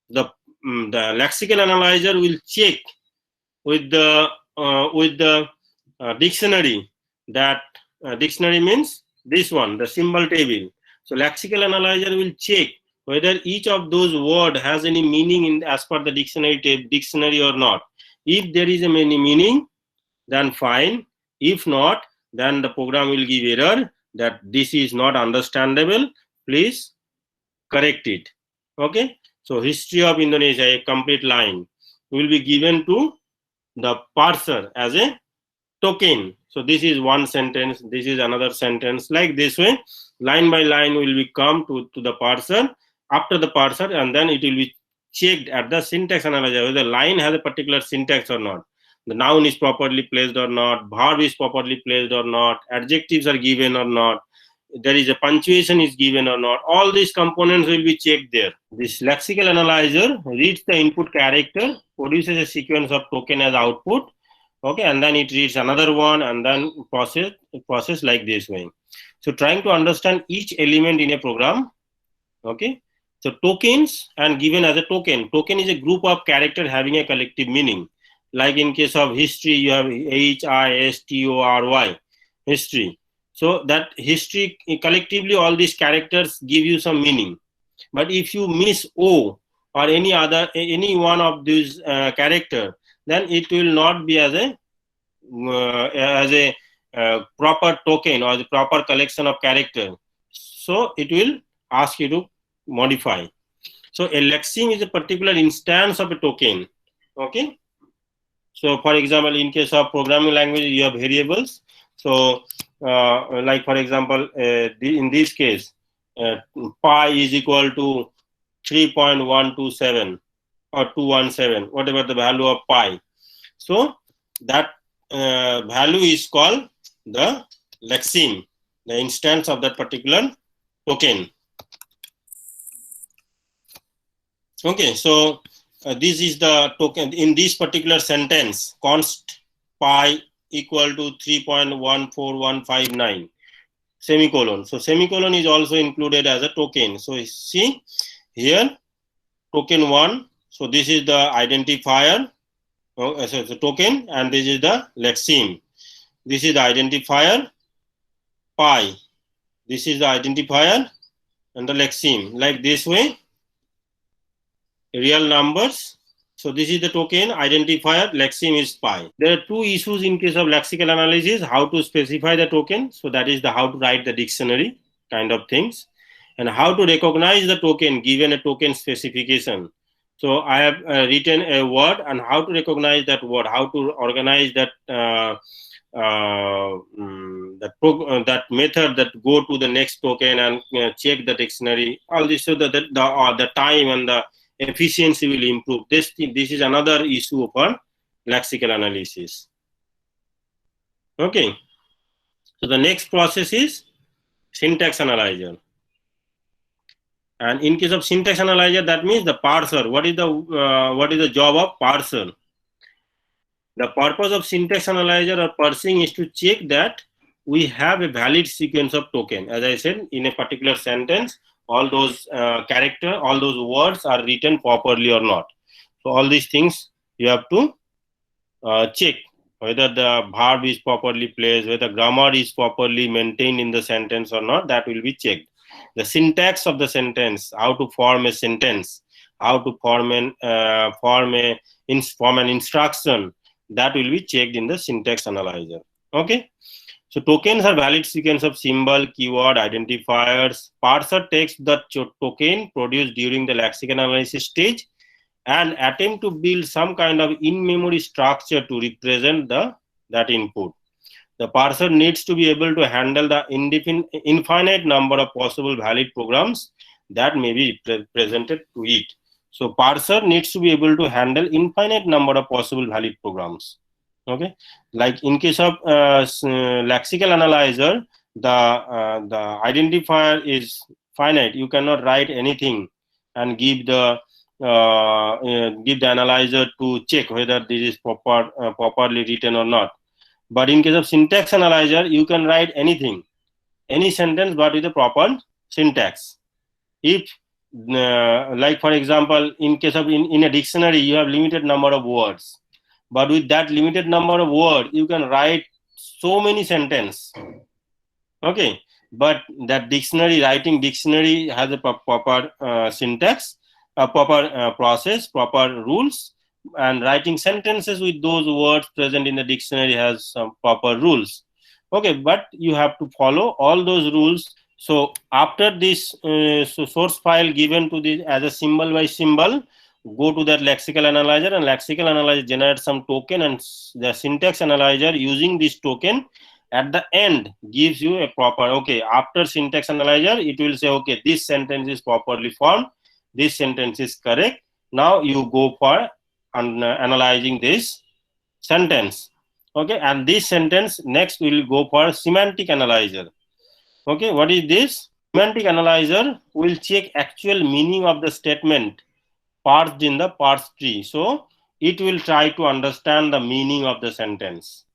A: the lexical analyzer will check with the dictionary. That dictionary means this one, the symbol table. So lexical analyzer will check whether each of those words has any meaning as per the dictionary or not. If there is any meaning, then fine. If not, then the program will give error that this is not understandable. Please correct it. Okay. So history of Indonesia, a complete line, will be given to the parser as a token. So this is one sentence, this is another sentence, like this way, line by line will be come to the parser. After the parser, and then it will be checked at the syntax analyzer whether the line has a particular syntax or not. The noun is properly placed or not, verb is properly placed or not, adjectives are given or not, there is a punctuation is given or not. All these components will be checked there. This lexical analyzer reads the input character, produces a sequence of token as output, okay, and then it reads another one and then process like this way. So trying to understand each element in a program, okay. So tokens and given as a token. Token is a group of characters having a collective meaning. Like in case of history, you have HISTORY. history. So that history, collectively all these characters give you some meaning. But if you miss O or any one of these character, then it will not be as a proper token or the proper collection of character. So it will ask you to modify. So a lexeme is a particular instance of a token. Okay. So for example, in case of programming language, you have variables. So like for example, in this case, pi is equal to 3.127 or 217, whatever the value of pi. So that value is called the lexeme, the instance of that particular token. Okay, so this is the token in this particular sentence, const pi equal to 3.14159 semicolon. So semicolon is also included as a token. So see here, token 1. So this is the identifier, so it's a token, and this is the lexeme. This is the identifier pi. This is the identifier and the lexeme. Like this way, real numbers. So this is the token, identifier, lexeme is pi. There are two issues in case of lexical analysis: how to specify the token. So that is the how to write the dictionary kind of things, and how to recognize the token given a token specification. So I have written a word and how to recognize that word, how to organize that that method that go to the next token and check the dictionary. All this, so that the time and the efficiency will improve. This is another issue for lexical analysis. Okay. So the next process is syntax analyzer. And in case of syntax analyzer, that means the parser. What is the job of parser? The purpose of syntax analyzer or parsing is to check that we have a valid sequence of token. As I said, in a particular sentence, all those all those words are written properly or not. So all these things you have to check whether the verb is properly placed, whether grammar is properly maintained in the sentence or not. That will be checked. The syntax of the sentence, how to form a sentence, how to form an instruction, that will be checked in the syntax analyzer. Okay. So tokens are valid sequence of symbol, keyword, identifiers. Parser takes the token produced during the lexical analysis stage and attempt to build some kind of in-memory structure to represent that input. The parser needs to be able to handle the infinite number of possible valid programs that may be presented to it. So parser needs to be able to handle infinite number of possible valid programs. Okay, like in case of lexical analyzer, the identifier is finite. You cannot write anything and give the analyzer to check whether this is properly written or not. But in case of syntax analyzer, you can write anything, any sentence, but with a proper syntax. If like for example, in case of in a dictionary, you have limited number of words, but with that limited number of words, you can write so many sentences. Okay, but that writing dictionary has a proper syntax, a proper process, proper rules, and writing sentences with those words present in the dictionary has some proper rules. Okay, but you have to follow all those rules. So after this source file given to this as a symbol by symbol, go to that lexical analyzer, and lexical analyzer generates some token, and the syntax analyzer using this token at the end gives you a proper, okay, after syntax analyzer, it will say, okay, this sentence is properly formed, this sentence is correct. Now you go for analyzing this sentence. Okay, and this sentence next will go for semantic analyzer. Okay, what is this? Semantic analyzer will check actual meaning of the statement parsed in the parse tree. So it will try to understand the meaning of the sentence.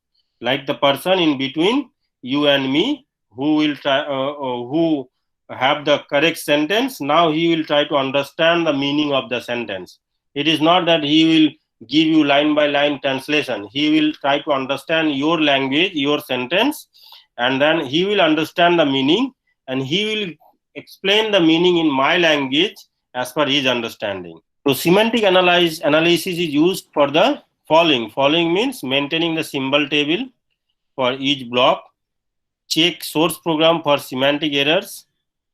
A: Like the person in between you and me who will try who have the correct sentence, now he will try to understand the meaning of the sentence. It is not that he will give you line by line translation. He will try to understand your language, your sentence, and then he will understand the meaning and he will explain the meaning in my language as per his understanding. So semantic analysis is used for the following. Following means maintaining the symbol table for each block, check source program for semantic errors,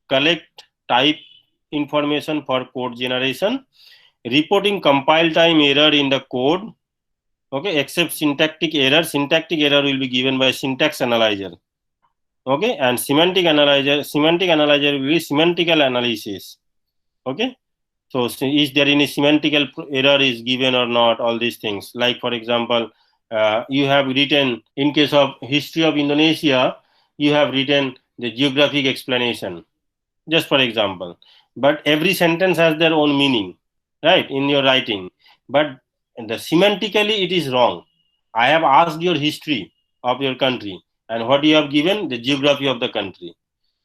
A: collect type information for code generation, reporting compile time error in the code, okay, except syntactic error. Syntactic error will be given by syntax analyzer, okay, and semantic analyzer will be semantical analysis, okay. So is there any semantical error is given or not, all these things. Like for example, you have written, in case of history of Indonesia, you have written the geographic explanation, just for example, but every sentence has their own meaning, right, in your writing, but the semantically it is wrong. I have asked your history of your country, and what you have given, the geography of the country.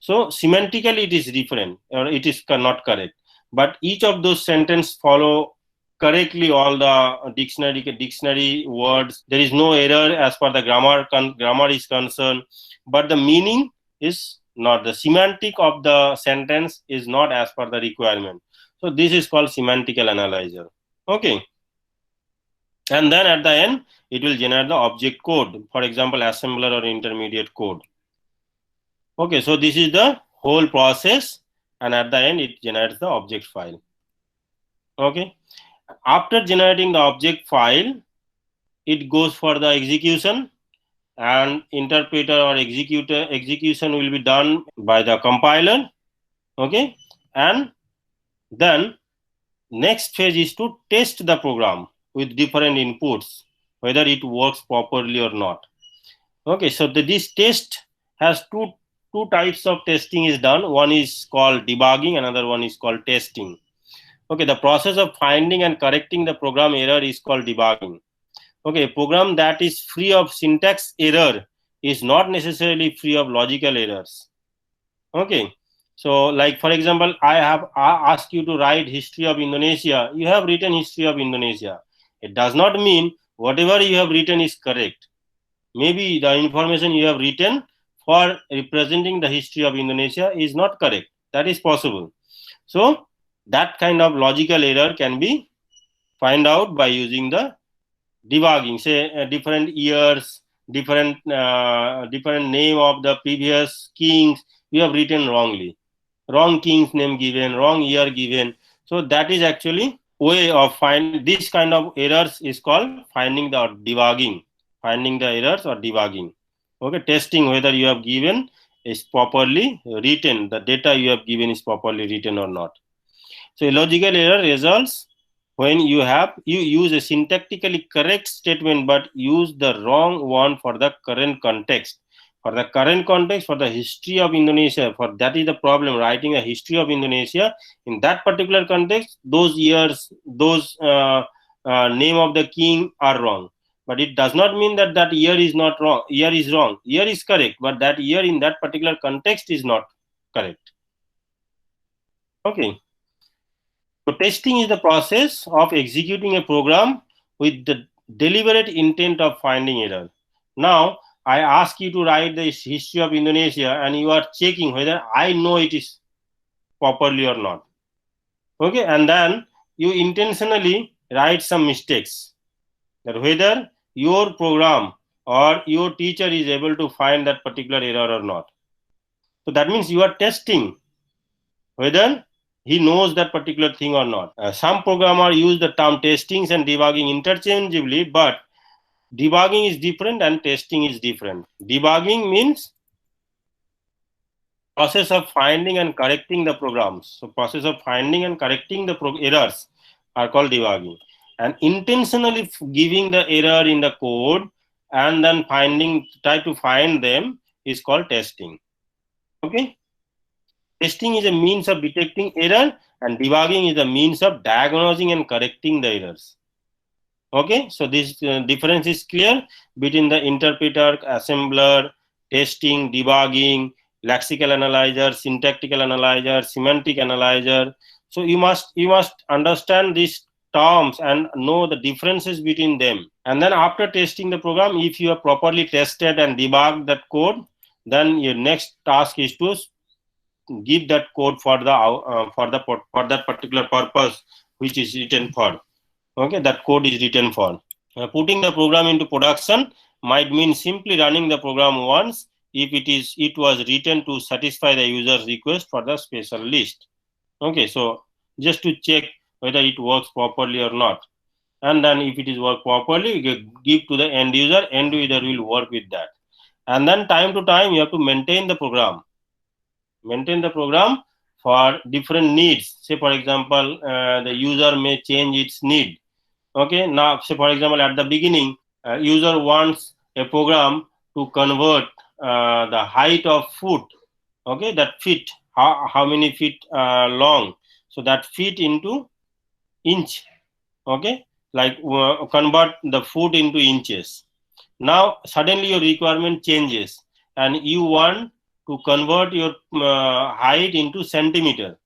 A: So semantically it is different, or it is not correct, but each of those sentences follow correctly all the dictionary words. There is no error as per the grammar is concerned, but the meaning is not, the semantic of the sentence is not as per the requirement. So this is called semantical analyzer, okay. And then at the end it will generate the object code, for example assembler or intermediate code, okay. So this is the whole process, and at the end it generates the object file, okay. After generating the object file, it goes for the execution, and interpreter or execution will be done by the compiler, okay. And then next phase is to test the program with different inputs, whether it works properly or not, okay. So this test has two types of testing is done. One is called debugging, another one is called testing, okay. The process of finding and correcting the program error is called debugging, okay. A program that is free of syntax error is not necessarily free of logical errors, okay. So like for example, I have asked you to write history of Indonesia. You have written history of Indonesia. It does not mean whatever you have written is correct. Maybe the information you have written for representing the history of Indonesia is not correct. That is possible. So that kind of logical error can be find out by using the debugging. Say different years, different name of the previous kings you have written wrongly, wrong king's name given, wrong year given. So that is actually way of finding this kind of errors is called finding the debugging, finding the errors or debugging, okay. Testing whether you have given is properly written, the data you have given is properly written or not. So logical error results when you use a syntactically correct statement but use the wrong one for the current context. For the current context, for the history of Indonesia, for that is the problem, writing a history of Indonesia. In that particular context, those years, those name of the king are wrong. But it does not mean that that year is not wrong. Year is wrong. Year is correct, but that year in that particular context is not correct. Okay. So testing is the process of executing a program with the deliberate intent of finding error. Now, I ask you to write the history of Indonesia and you are checking whether I know it is properly or not. Okay, and then you intentionally write some mistakes, that whether your program or your teacher is able to find that particular error or not. So that means you are testing whether he knows that particular thing or not. Some programmers use the term testings and debugging interchangeably, but debugging is different and testing is different. Debugging means process of finding and correcting the programs. So process of finding and correcting the errors are called debugging. And intentionally giving the error in the code and then try to find them is called testing. Okay. Testing is a means of detecting error and debugging is a means of diagnosing and correcting the errors. Okay, so this difference is clear between the interpreter, assembler, testing, debugging, lexical analyzer, syntactical analyzer, semantic analyzer. So you must understand these terms and know the differences between them. And then after testing the program, if you have properly tested and debugged that code, then your next task is to give that code for that particular purpose which is written for. Okay, that code is written for. Putting the program into production might mean simply running the program once if it was written to satisfy the user's request for the special list. Okay, so just to check whether it works properly or not, and then if it is work properly, you give to the end user will work with that. And then time to time you have to maintain the program for different needs. Say for example, the user may change its need. Okay, now say for example at the beginning, user wants a program to convert the height of foot, okay, that feet, how many feet long, so that feet into inch, okay, like convert the foot into inches. Now suddenly your requirement changes and you want to convert your height into centimeter.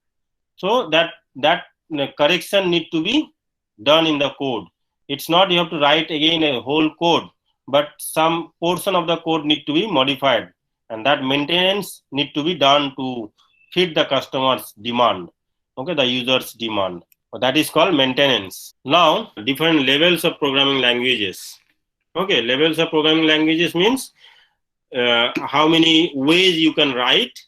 A: So that correction need to be done in the code. It's not you have to write again a whole code, but some portion of the code need to be modified, and that maintenance need to be done to fit the customer's demand, okay, the user's demand. So that is called maintenance. Now different levels of programming languages. Okay, levels of programming languages means how many ways you can write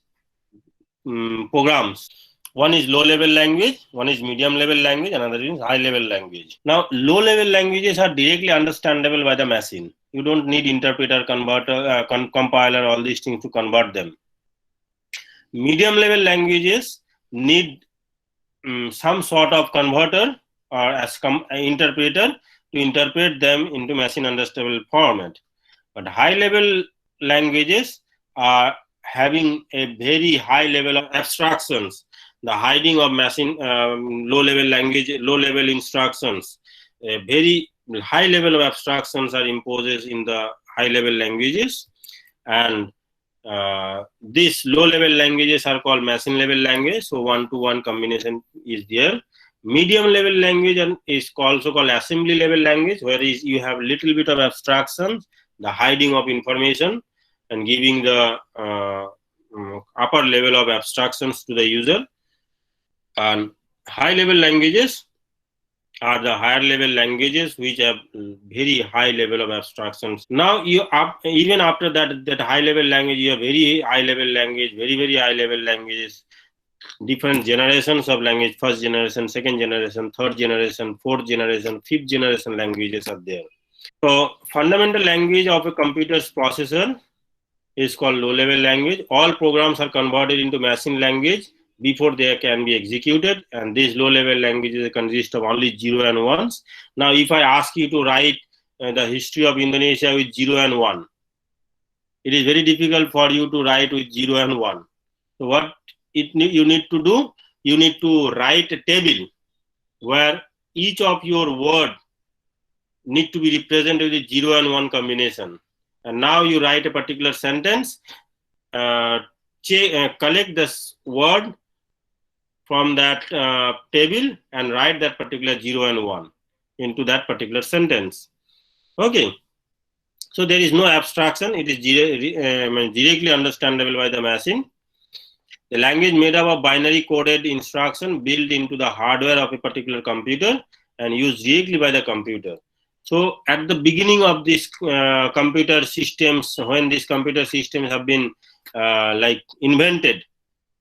A: programs. One is low level language, one is medium level language, another is high level language. Now, low level languages are directly understandable by the machine. You don't need interpreter, converter, compiler, all these things to convert them. Medium level languages need some sort of converter or as interpreter to interpret them into machine understandable format. But high level languages are having a very high level of abstractions, the hiding of machine low level language, low level instructions, a very high level of abstractions are imposed in the high level languages, and these low level languages are called machine level language. So one-to-one combination is there. Medium level language is also called assembly level language, where you have little bit of abstractions, the hiding of information, and giving the upper level of abstractions to the user. And high level languages are the higher level languages which have very high level of abstractions. Now you even after that high level language, you have very high level language, very high level languages, different generations of language, first generation, second generation, third generation, fourth generation, fifth generation languages are there. So fundamental language of a computer's processor is called low level language. All programs are converted into machine language before they can be executed, and these low level languages consist of only 0 and 1s. Now if I ask you to write the history of Indonesia with 0 and 1, it is very difficult for you to write with 0 and 1. So what you need to do, you need to write a table where each of your word need to be represented with 0 and 1 combination. And now you write a particular sentence, collect this word from that table and write that particular 0 and 1 into that particular sentence. Okay. So there is no abstraction. It is directly understandable by the machine. The language made up of binary coded instruction built into the hardware of a particular computer and used directly by the computer. So at the beginning of this computer systems, when these computer systems have been like invented,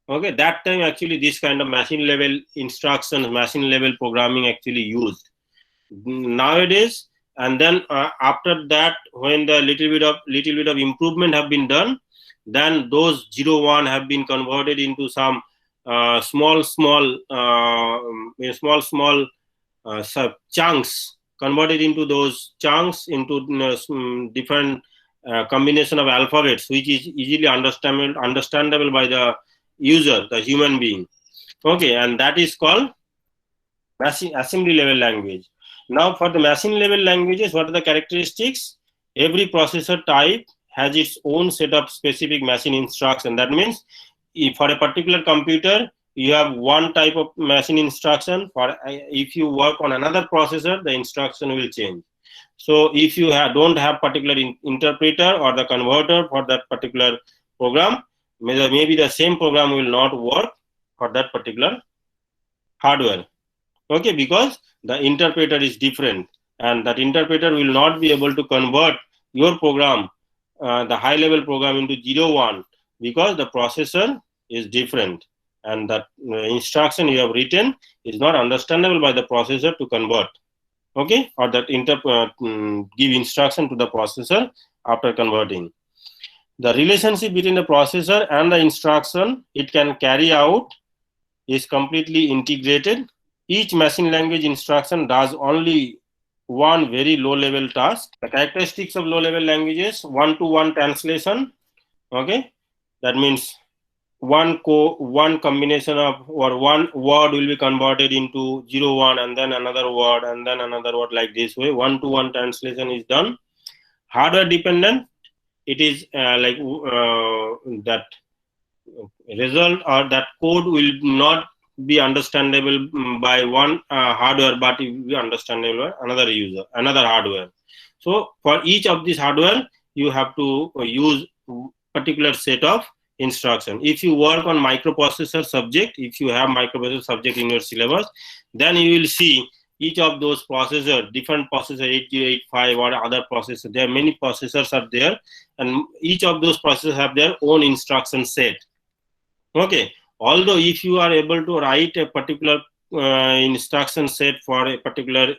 A: okay, that time actually this kind of machine level instructions, machine level programming actually used. Nowadays, and then after that, when the little bit of improvement have been done, then those 0, 1 have been converted into some small chunks, converted into those chunks into different combination of alphabets, which is easily understandable by the user, the human being. Okay, and that is called assembly level language. Now for the machine level languages, what are the characteristics? Every processor type has its own set of specific machine instruction. That means if for a particular computer, you have one type of machine instruction. For if you work on another processor, the instruction will change. So if you don't have particular interpreter or the converter for that particular program, maybe the same program will not work for that particular hardware. Okay, because the interpreter is different, and that interpreter will not be able to convert your program, the high level program, into 0-1, because the processor is different, and that instruction you have written is not understandable by the processor to convert. Okay, or that give instruction to the processor after converting. The relationship between the processor and the instruction it can carry out is completely integrated. Each machine language instruction does only one very low level task. The characteristics of low level languages: one-to-one translation. Okay, that means one combination of, or one word will be converted into 0-1, and then another word, and then another word, like this way. One-to-one translation is done. Hardware dependent, it is that result or that code will not be understandable by one hardware, but it will be understandable by another user, another hardware. So for each of these hardware, you have to use particular set of instruction. If you work on microprocessor subject, if you have microprocessor subject in your syllabus, then you will see each of those processor, different processor, 8085 or other processor. There are many processors are there, and each of those processors have their own instruction set. Okay, although if you are able to write a particular instruction set for a particular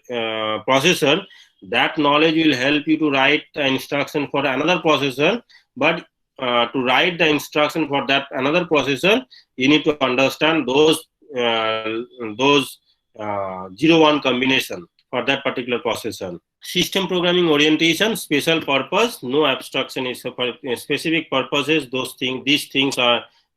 A: processor, that knowledge will help you to write the instruction for another processor. But to write the instruction for that another processor, you need to understand those 0-1 combination for that particular processor. System programming orientation, special purpose, no abstraction is for specific purposes.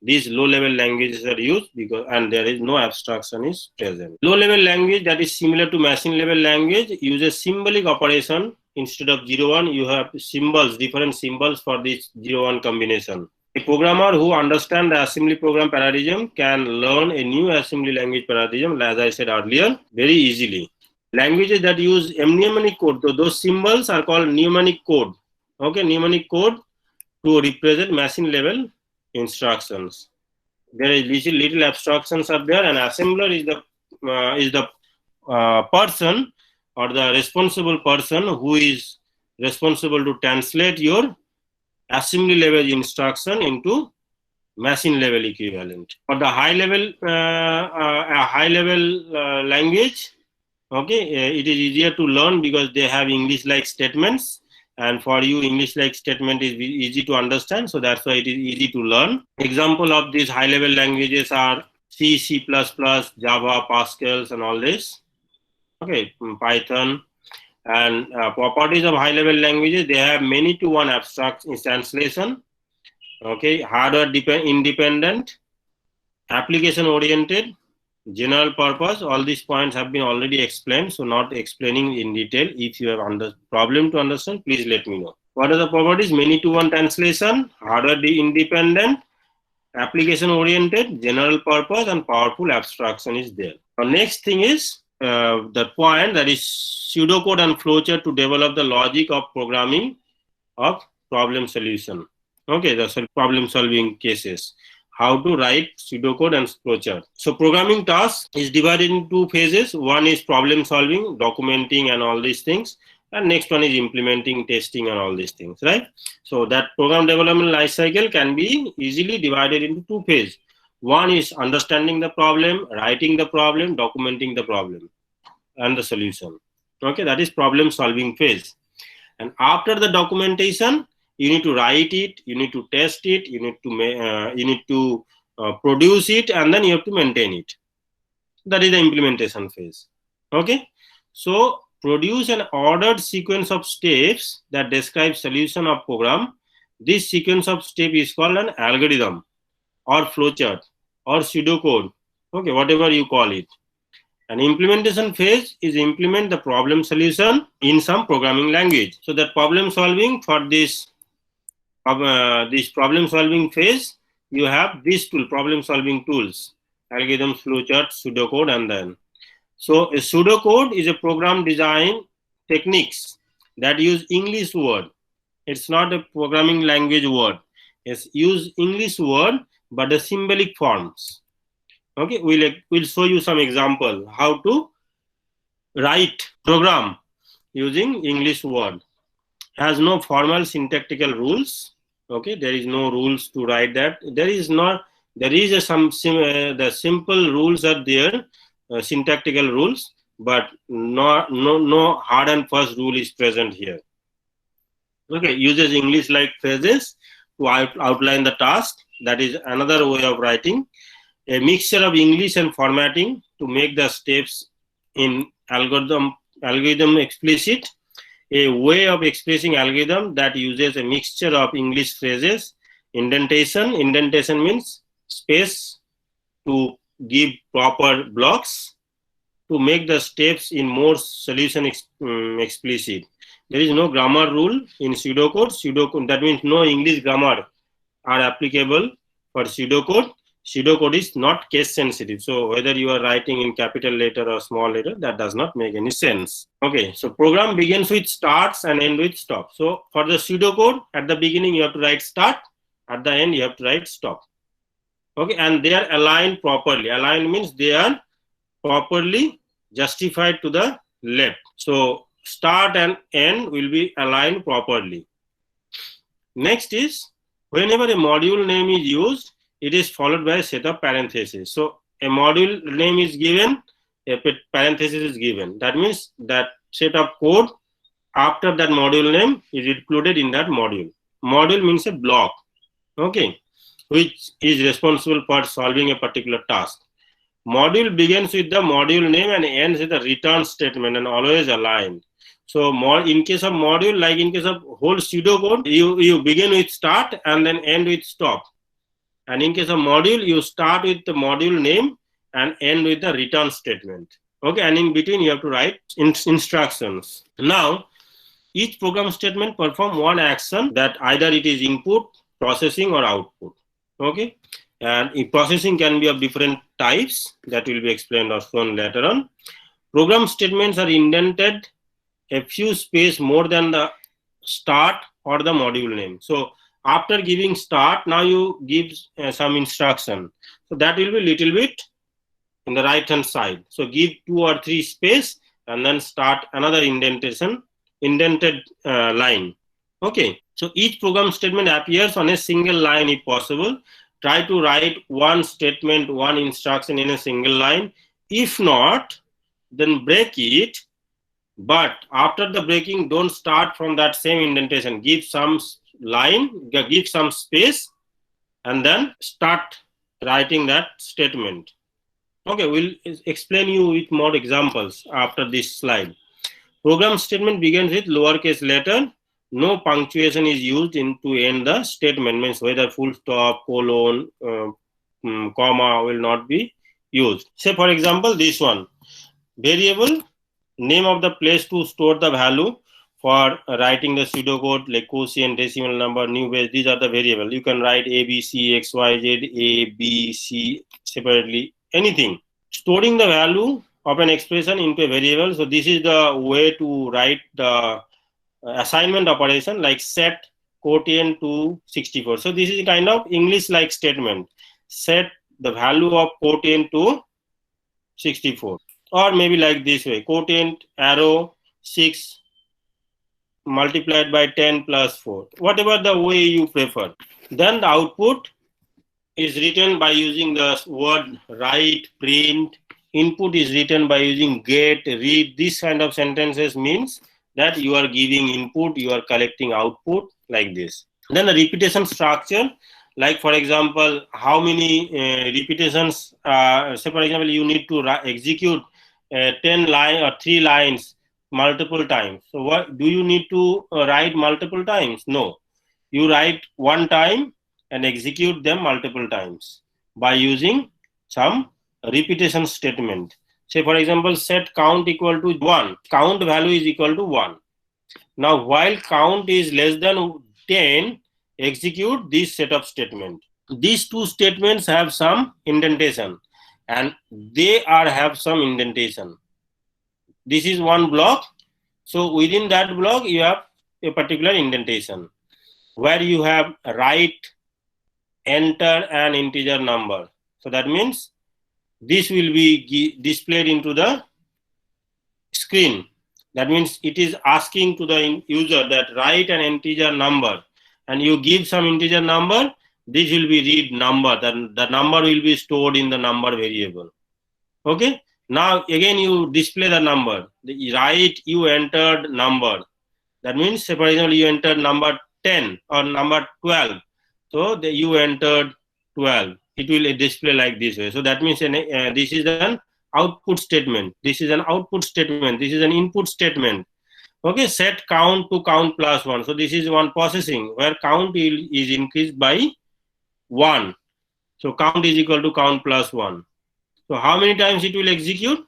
A: These low-level languages are used because, and there is no abstraction is present. Low-level language that is similar to machine-level language uses symbolic operation instead of 0-1. You have symbols, different symbols for this 0-1 combination. A programmer who understands the assembly program paradigm can learn a new assembly language paradigm, as I said earlier, very easily. Languages that use mnemonic code, so those symbols are called mnemonic code. Okay, mnemonic code to represent machine-level instructions. There is little abstractions are there, and assembler is the person or the responsible person who is responsible to translate your assembly level instruction into machine level equivalent. For the high level language, okay, it is easier to learn because they have English like statements. And for you, English like statement is easy to understand, so that's why it is easy to learn. Example of these high level languages are C, C++, Java, Pascal, and all this. Okay, Python. And properties of high level languages, they have many to one abstract translation. Okay, hardware independent, application oriented, general purpose. All these points have been already explained, so not explaining in detail. If you have problem to understand, please let me know. What are the properties? Many to one translation, hardware independent, application oriented, general purpose, and powerful abstraction is there. The next thing is the point, that is pseudocode and flowchart to develop the logic of programming of problem solution. Okay, the problem solving cases. How to write pseudocode and flowchart. So programming task is divided into two phases. One is problem solving, documenting, and all these things. And next one is implementing, testing, and all these things, right? So that program development life cycle can be easily divided into two phases. One is understanding the problem, writing the problem, documenting the problem, and the solution. Okay, that is problem solving phase. And after the documentation, you need to write it, you need to test it, you need to produce it, and then you have to maintain it. That is the implementation phase. Okay, so produce an ordered sequence of steps that describe solution of program. This sequence of steps is called an algorithm or flowchart or pseudocode. Okay, whatever you call it. An implementation phase is implement the problem solution in some programming language. So that problem solving, for this problem solving phase, you have these problem solving tools: algorithms, flowchart, pseudocode, and then. So a pseudocode is a program design techniques that use English word. It's not a programming language word. Yes, use English word but the symbolic forms. Okay, we'll show you some example how to write program using English word. Has no formal syntactical rules. Okay, there is no rules to write that. There is not. There is the simple rules are there, syntactical rules, but no hard and fast rule is present here. Okay, uses English like phrases to outline the task. That is another way of writing. A mixture of English and formatting to make the steps in algorithm explicit. A way of expressing algorithm that uses a mixture of English phrases. Indentation means space to give proper blocks to make the steps in more solution explicit. There is no grammar rule in pseudocode. Pseudocode, that means no English grammar are applicable for pseudocode. Pseudocode is not case sensitive. So whether you are writing in capital letter or small letter, that does not make any sense. Okay, so program begins with starts and end with stop. So for the pseudocode, at the beginning you have to write start, at the end you have to write stop. Okay, and they are aligned properly. Aligned means they are properly justified to the left. So start and end will be aligned properly. Next is, whenever a module name is used, it is followed by a set of parentheses. So a module name is given, a parenthesis is given. That means that set of code after that module name is included in that module. Module means a block, okay, which is responsible for solving a particular task. Module begins with the module name and ends with a return statement and always aligned. So in case of module, like in case of whole pseudocode, you begin with start and then end with stop. And in case of module, you start with the module name and end with the return statement. Okay, and in between you have to write instructions. Now, each program statement perform one action that either it is input, processing or output. Okay, and processing can be of different types that will be explained or shown later on. Program statements are indented a few space more than the start or the module name. So after giving start, now you give some instruction. So that will be little bit in the right hand side. So give 2 or 3 space and then start another indented line. Okay. So each program statement appears on a single line if possible. Try to write one statement, one instruction in a single line. If not, then break it. But after the breaking, don't start from that same indentation. Give some line, give some space, and then start writing that statement. Okay, we'll explain you with more examples after this slide. Program statement begins with lowercase letter. No punctuation is used to end the statement, means whether full stop, colon, comma will not be used. Say for example, this one, variable, name of the place to store the value for writing the pseudocode like quotient, decimal number, new base. These are the variable. You can write A, B, C, X, Y, Z, A, B, C separately, anything. Storing the value of an expression into a variable. So this is the way to write the assignment operation, like set quotient to 64. So this is a kind of English-like statement. Set the value of quotient to 64. Or maybe like this way, quotient arrow 6 multiplied by 10 plus 4. Whatever the way you prefer. Then the output is written by using the word write, print. Input is written by using get, read. This kind of sentences means that you are giving input, you are collecting output, like this. Then the repetition structure, like for example, how many repetitions, say for example, you need to execute 10 line or 3 lines multiple times. So what do you need to write multiple times? No, you write one time and execute them multiple times by using some repetition statement. Say for example, set count equal to 1. Count value is equal to 1. Now while count is less than 10, execute this set of statement. These two statements have some indentation and they have some indentation. This is one block. So within that block, you have a particular indentation where you have write enter an integer number. So that means this will be displayed into the screen. That means it is asking to the user that write an integer number, and you give some integer number. This will be read number. Then the number will be stored in the number variable. Okay. Now again you display the number. Write you entered number. That means, say for example, you entered number 10 or number 12. So you entered 12. It will display like this way. So that means this is an output statement. This is an output statement. This is an input statement. Okay, set count to count plus 1. So this is one processing where count is increased by 1. So count is equal to count plus 1. So how many times it will execute?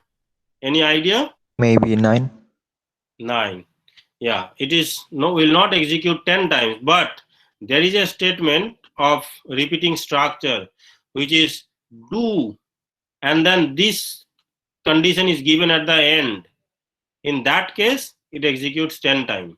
A: Any idea?
B: Maybe 9.
A: 9. Yeah, it is will not execute 10 times, but there is a statement of repeating structure which is do, and then this condition is given at the end. In that case, it executes 10 times.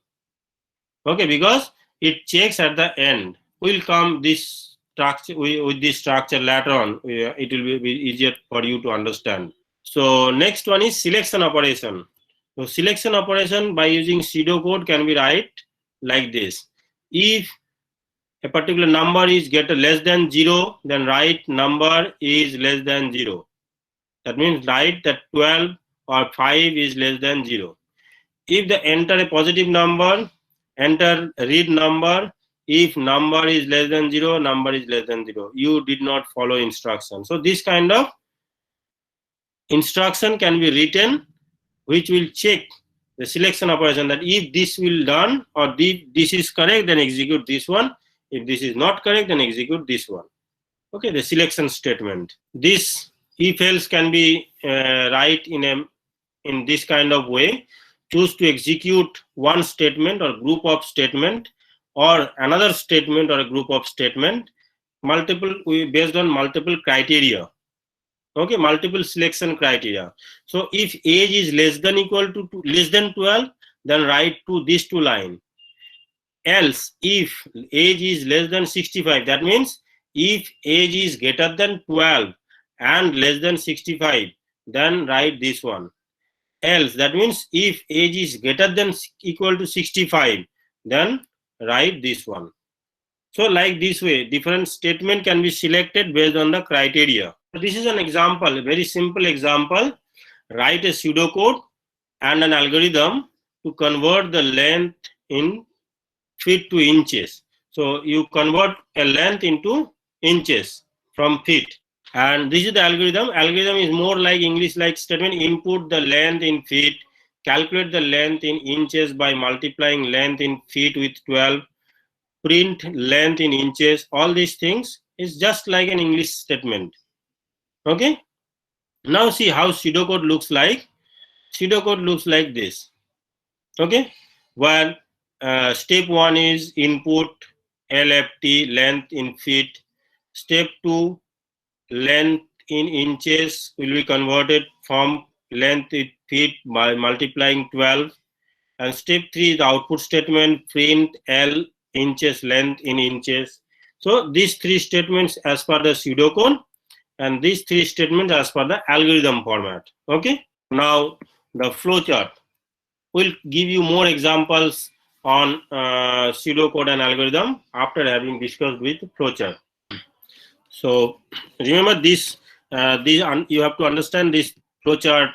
A: Okay, because it checks at the end. We'll come this structure with this structure later on. It will be easier for you to understand. So next one is selection operation. So selection operation by using pseudocode can be write like this. If a particular number is less than 0, then write number is less than 0. That means write that 12 or 5 is less than 0. If they enter a positive number, enter read number. If number is less than 0, number is less than 0. You did not follow instruction. So this kind of instruction can be written which will check the selection operation, that if this will done or this is correct, then execute this one. If this is not correct, then execute this one. Okay, the selection statement. This if else can be write in this kind of way. Choose to execute one statement or group of statement or another statement or a group of statement based on multiple criteria. Okay, multiple selection criteria. So if age is less than equal to less than 12, then write to this two line. Else, if age is less than 65, that means if age is greater than 12 and less than 65, then write this one. Else, that means if age is greater than equal to 65, then write this one. So like this way, different statement can be selected based on the criteria. This is an example, a very simple example. Write a pseudocode and an algorithm to convert the length in feet to inches. So you convert a length into inches from feet. And this is the algorithm. Algorithm is more like English-like statement. Input the length in feet. Calculate the length in inches by multiplying length in feet with 12. Print length in inches. All these things is just like an English statement. Okay. Now see how pseudocode looks like. Pseudocode looks like this. Okay. Well, step 1 is input LFT, length in feet. Step 2, length in inches will be converted from length in feet by multiplying 12. And step 3 is the output statement, print L inches, length in inches. So these three statements as per the pseudocode, and these three statements as per the algorithm format. Okay. Now the flowchart. We'll give you more examples on pseudocode and algorithm after having discussed with flowchart. So remember this. You have to understand this flowchart,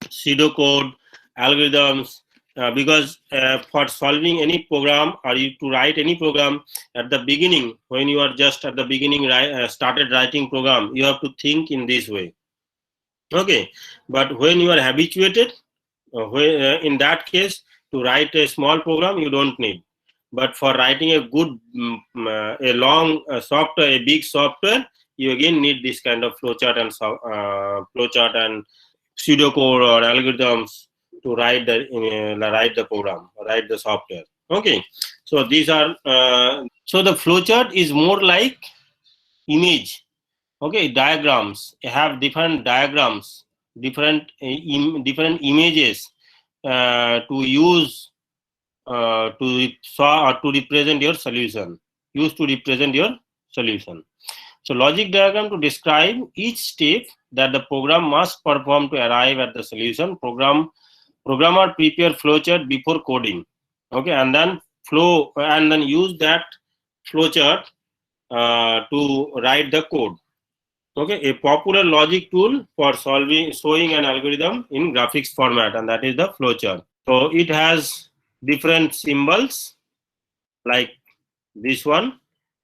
A: pseudocode, algorithms, because for solving any program or you to write any program at the beginning, when you are just at the beginning started writing program, you have to think in this way. Okay, but when you are habituated, in that case, to write a small program you don't need. But for writing a good, a long software, a big software, you again need this kind of flowchart and pseudocode or algorithms to write the program, write the software. Okay, so these are so the flowchart is more like image. Okay, diagrams. You have different diagrams, different images to use to represent your solution. Use to represent your solution. So logic diagram to describe each step that the program must perform to arrive at the solution. Programmer prepare flowchart before coding, okay, and then use that flowchart to write the code. Okay, a popular logic tool for showing an algorithm in graphics format, and that is the flowchart. So it has different symbols like this one,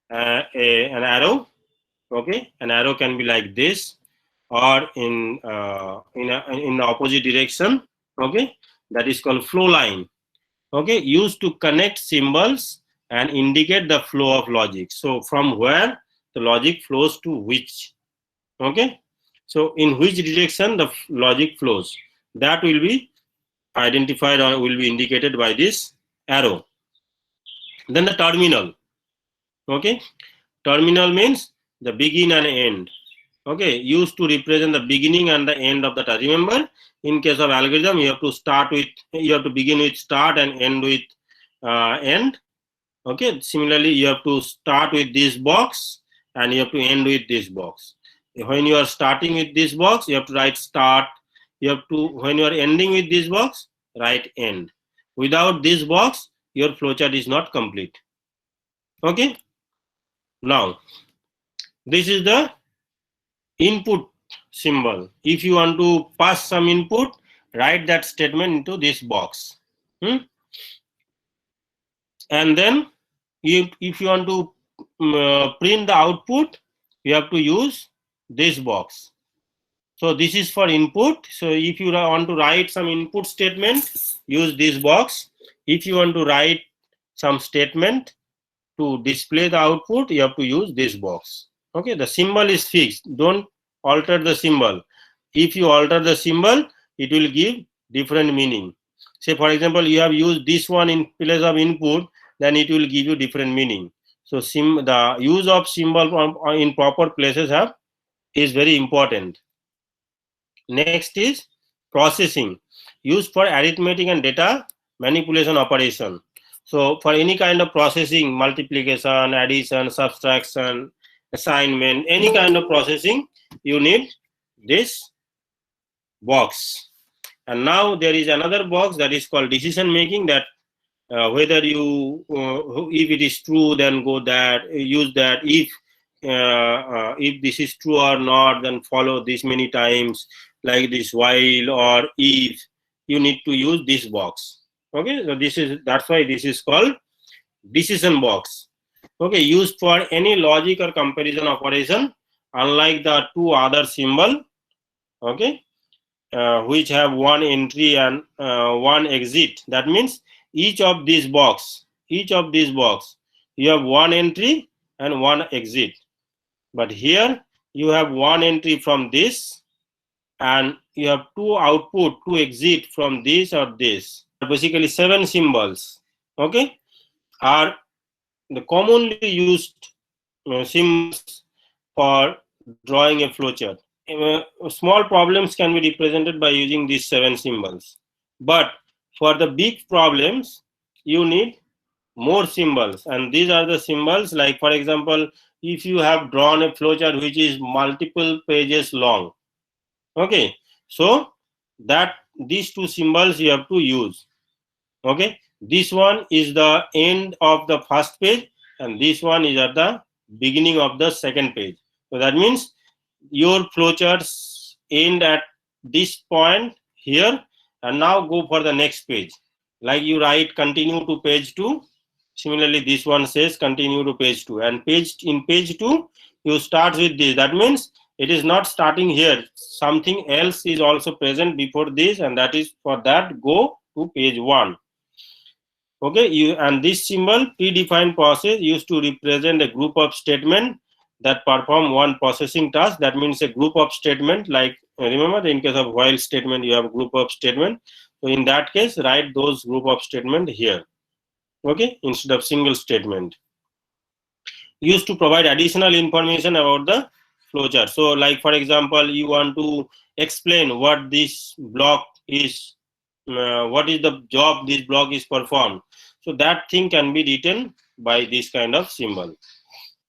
A: an arrow. Okay, an arrow can be like this, or in the opposite direction. Okay, that is called flow line. Okay, used to connect symbols and indicate the flow of logic. So from where the logic flows to which. Okay, so in which direction the logic flows, that will be identified or will be indicated by this arrow. Then the terminal. Okay, terminal means the begin and end. Okay, used to represent the beginning and the end of the task. Remember, in case of algorithm, you have to begin with start and end with end. Okay, similarly, you have to start with this box and you have to end with this box. When you are starting with this box, you have to write start. When you are ending with this box, write end. Without this box, your flowchart is not complete. Okay, now this is the input symbol. If you want to pass some input, write that statement into this box. And then if you want to print the output, you have to use this box. So this is for input. So if you want to write some input statement, use this box. If you want to write some statement to display the output, you have to use this box. Okay, the symbol is fixed. Don't alter the symbol. If you alter the symbol, it will give different meaning. Say for example, you have used this one in place of input, then it will give you different meaning. So the use of symbol in proper places is very important. Next is processing, used for arithmetic and data manipulation operation. So for any kind of processing, multiplication, addition, subtraction, assignment, any kind of processing, you need this box. And now there is another box that is called decision making, that whether if it is true, then use that. If this is true or not, then follow this many times, like this while or if. You need to use this box. Okay, so that's why this is called decision box. Okay, used for any logic or comparison operation, unlike the two other symbol. Okay, which have one entry and one exit. That means each of these box, you have one entry and one exit. But here you have one entry from this, and you have two exit from this or this. Basically 7 symbols, okay, are the commonly used symbols for drawing a flowchart. Small problems can be represented by using these 7 symbols. But for the big problems, you need more symbols. And these are the symbols, like for example, if you have drawn a flowchart which is multiple pages long. Okay, so that these 2 symbols you have to use. Okay, this one is the end of the first page, and this one is at the beginning of the second page. So that means your flowcharts end at this point here, and now go for the next page. Like you write continue to page 2. Similarly, this one says continue to page 2, and in page 2 you start with this. That means it is not starting here. Something else is also present before this, and that is for that go to page 1. Okay, and this symbol predefined process used to represent a group of statement that perform one processing task. That means a group of statement, like remember in case of while statement you have a group of statement. So in that case, write those group of statement here, okay, instead of single statement. Used to provide additional information about the flowchart. So like for example, you want to explain what this block is, what is the job this block is performed. So that thing can be written by this kind of symbol.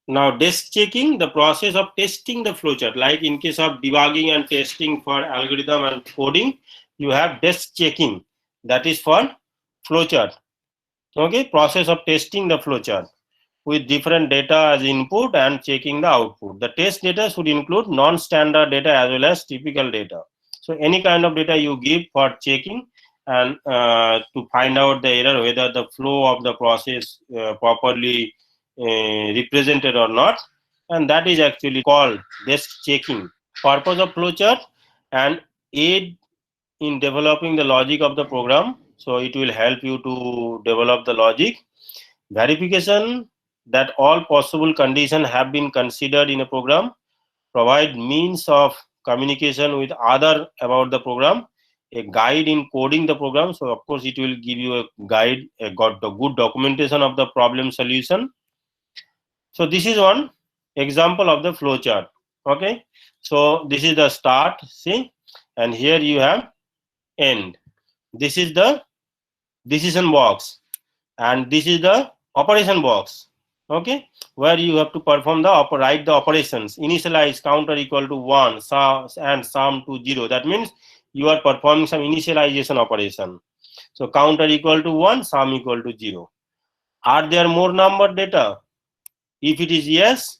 A: Now, desk checking, the process of testing the flowchart, like in case of debugging and testing for algorithm and coding, you have desk checking, that is for flowchart. Okay, process of testing the flowchart with different data as input and checking the output. The test data should include non-standard data as well as typical data. So any kind of data you give for checking and to find out the error, whether the flow of the process properly represented or not, and that is actually called desk checking. Purpose of flowchart and aid in developing the logic of the program. So it will help you to develop the logic. Verification that all possible conditions have been considered in a program. Provide means of communication with other about the program. A guide in coding the program. So of course it will give you a guide, got the good documentation of the problem solution. So this is one example of the flowchart. Okay, so this is the start, see, and here you have end. This is the decision box, and this is the operation box. Okay, where you have to perform the write the operations. Initialize counter equal to 1 and sum to 0. That means you are performing some initialization operation. So counter equal to 1, sum equal to 0. Are there more number data? If it is yes,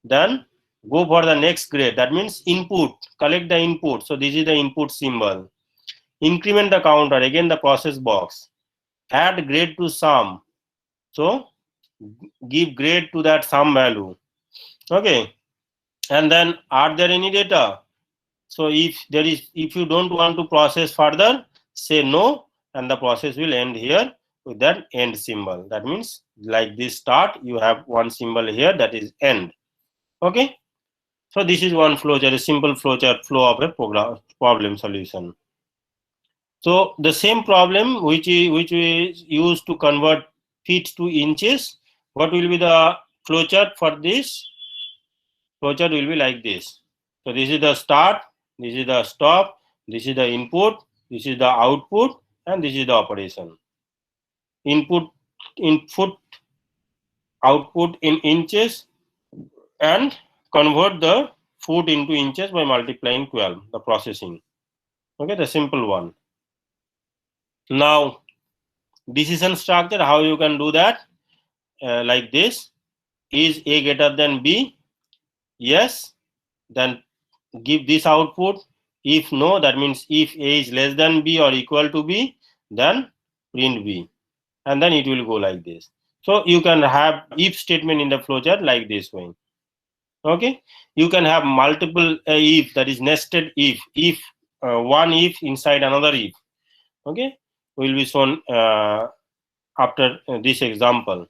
A: then go for the next grade. That means input, collect the input. So this is the input symbol. Increment the counter, again the process box. Add grade to sum. So give grade to that sum value. Okay, and then are there any data? So if you don't want to process further, say no, and the process will end here with that end symbol. That means like this start, you have one symbol here, that is end. Okay, so this is one flowchart, a simple flowchart flow of a problem solution. So the same problem which we use to convert feet to inches, what will be the flowchart for this? Flowchart will be like this. So this is the start, this is the stop, this is the input, this is the output, and this is the operation. Input, output in inches, and convert the foot into inches by multiplying 12, the processing. Okay, the simple one. Now, decision structure, how you can do that? Like this. Is A greater than B? Yes. Then give this output. If no, that means if A is less than B or equal to B, then print B. And then it will go like this. So you can have if statement in the flowchart like this way. Okay. You can have multiple if, that is nested if one if inside another if. Okay. Will be shown after this example.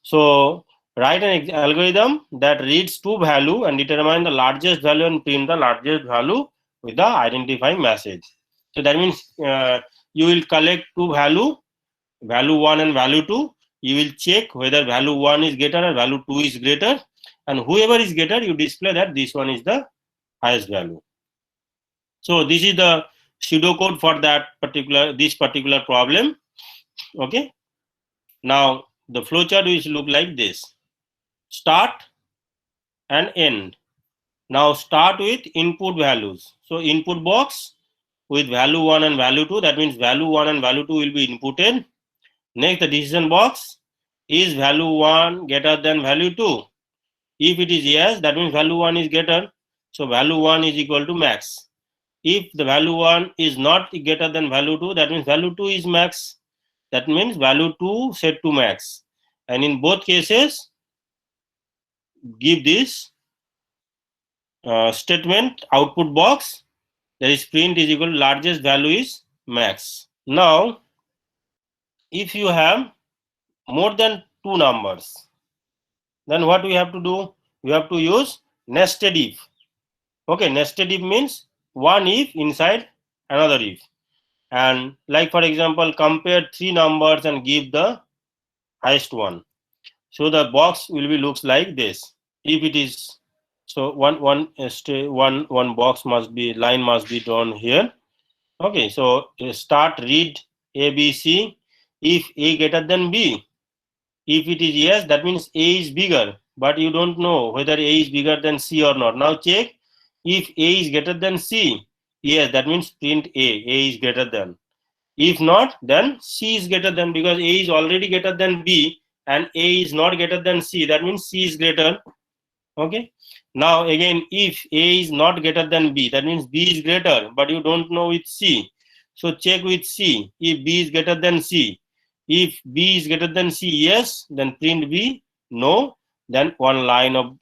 A: So write an algorithm that reads two value and determine the largest value and print the largest value with the identifying message. So that means you will collect two value 1 and value 2. You will check whether value 1 is greater or value 2 is greater, and whoever is greater, you display that this one is the highest value. So this is the pseudocode for that this particular problem. Okay. Now the flowchart will look like this. Start and end. Now start with input values. So input box with value 1 and value 2. That means value 1 and value 2 will be inputted. Next, the decision box. Is value 1 greater than value 2? If it is yes, that means value 1 is greater. So value 1 is equal to max. If the value 1 is not greater than value 2, that means value 2 is max. That means value 2 set to max. And in both cases, give this statement output box, that is print is equal to largest value is max. Now, if you have more than two numbers, then what we have to do? We have to use nested if. Okay, nested if means one if inside another if. And like for example, compare three numbers and give the highest one. So the box will be looks like this. If it is so one box must be line must be drawn here. Okay, so start read ABC. If A greater than B, if it is yes, that means A is bigger. but you don't know whether A is bigger than C or not. Now check if A is greater than C. Yes, that means print A is greater than. If not, then C is greater than, because A is already greater than B and A is not greater than C. That means C is greater. Okay. Now again, if A is not greater than B, that means B is greater, but you don't know with C. So check with C. If B is greater than C, if B is greater than C, yes, then print B. No, then one line of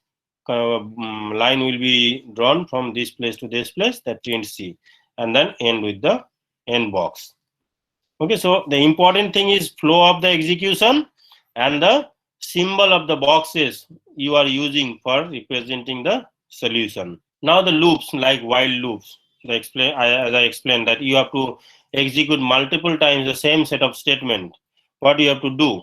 A: line will be drawn from this place to this place, that print C, and then end with the end box. Okay, so the important thing is flow of the execution and the symbol of the boxes you are using for representing the solution. Now the loops, like while loops, as I explained, that you have to execute multiple times the same set of statement. What you have to do?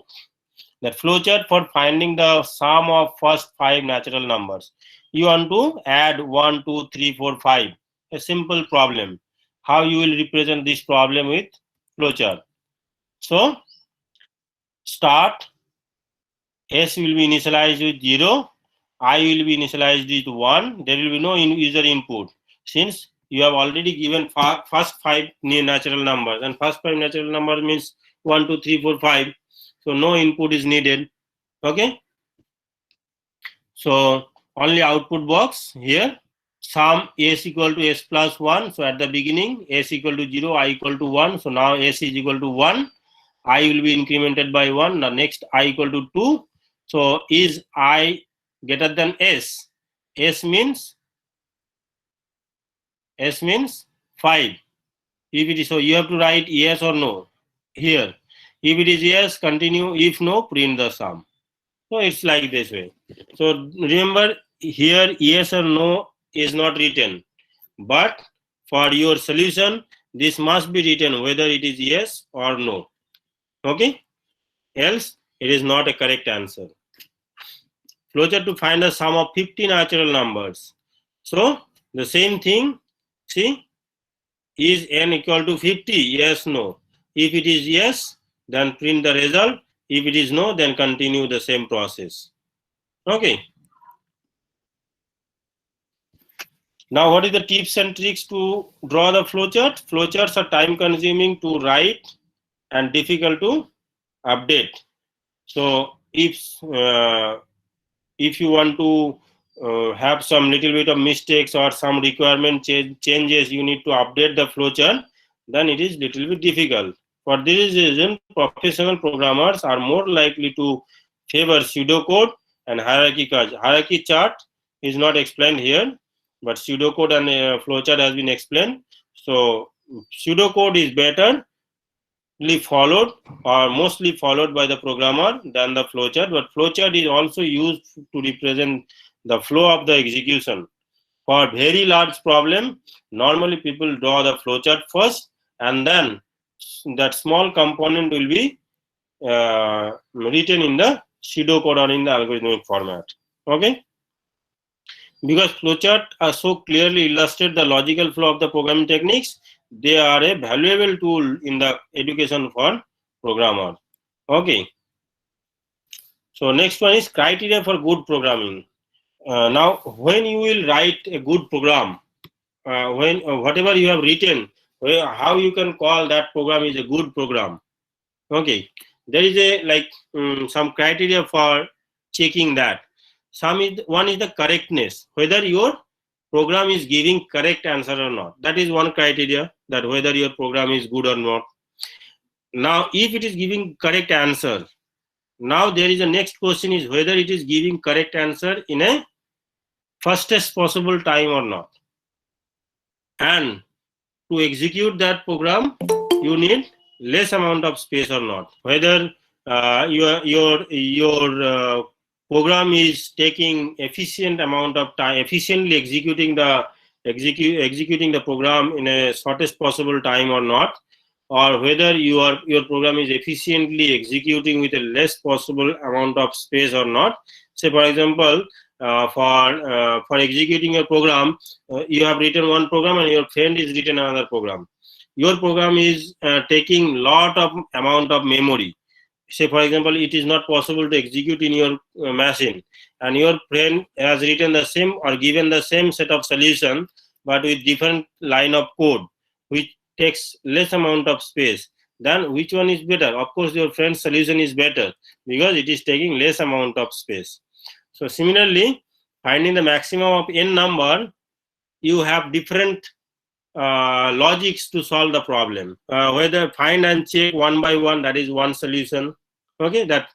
A: That flowchart for finding the sum of first 5 natural numbers. You want to add 1, 2, 3, 4, 5. A simple problem. How you will represent this problem with flowchart? So start, S will be initialized with 0, I will be initialized with 1. There will be no user input, since you have already given first 5 natural numbers, and first 5 natural numbers means 1, 2, 3, 4, 5. So no input is needed. Okay. So only output box here. Sum S equal to S plus 1. So at the beginning, S equal to 0, I equal to 1. So now S is equal to 1. I will be incremented by 1. The next I equal to 2. So is I greater than S? S means 5. If it is so, you have to write yes or no here. If it is yes, continue. If no, print the sum. So it's like this way. So remember, here yes or no is not written, but for your solution this must be written whether it is yes or no. Okay, else it is not a correct answer. Flowchart to find the sum of 50 natural numbers. So the same thing, see, is n equal to 50? Yes, no. If it is yes, then print the result. If it is no, then continue the same process. Okay. Now, what is the tips and tricks to draw the flowchart? Flowcharts are time consuming to write and difficult to update. So if you want to have some little bit of mistakes or some requirement changes, you need to update the flowchart, then it is little bit difficult. For this reason, professional programmers are more likely to favor pseudocode and hierarchy chart. Hierarchy chart is not explained here, but pseudocode and flowchart has been explained. So pseudocode is better followed or mostly followed by the programmer than the flowchart, but flowchart is also used to represent the flow of the execution. For very large problem, normally people draw the flowchart first, and then that small component will be written in the pseudocode or in the algorithmic format. Okay, because flowchart are so clearly illustrate the logical flow of the programming techniques, they are a valuable tool in the education for programmer. Okay. So next one is criteria for good programming. Now, when you will write a good program, when whatever you have written, how you can call that program is a good program? Okay, there is a some criteria for checking that. One is the correctness, whether your program is giving correct answer or not. That is one criteria, that whether your program is good or not. Now, if it is giving correct answer, now there is a next question is whether it is giving correct answer in a fastest possible time or not. And to execute that program, you need less amount of space or not. Whether your program is taking efficient amount of time, efficiently executing the program in a shortest possible time or not, or whether your program is efficiently executing with a less possible amount of space or not. Say for example, for executing a program, you have written one program and your friend is written another program. Your program is taking lot of amount of memory. say for example, it is not possible to execute in your machine, and your friend has written the same or given the same set of solution but with different line of code which takes less amount of space, then which one is better? Of course your friend's solution is better because it is taking less amount of space. So similarly, finding the maximum of n number, you have different logics to solve the problem. Whether find and check one by one, that is one solution. Okay, that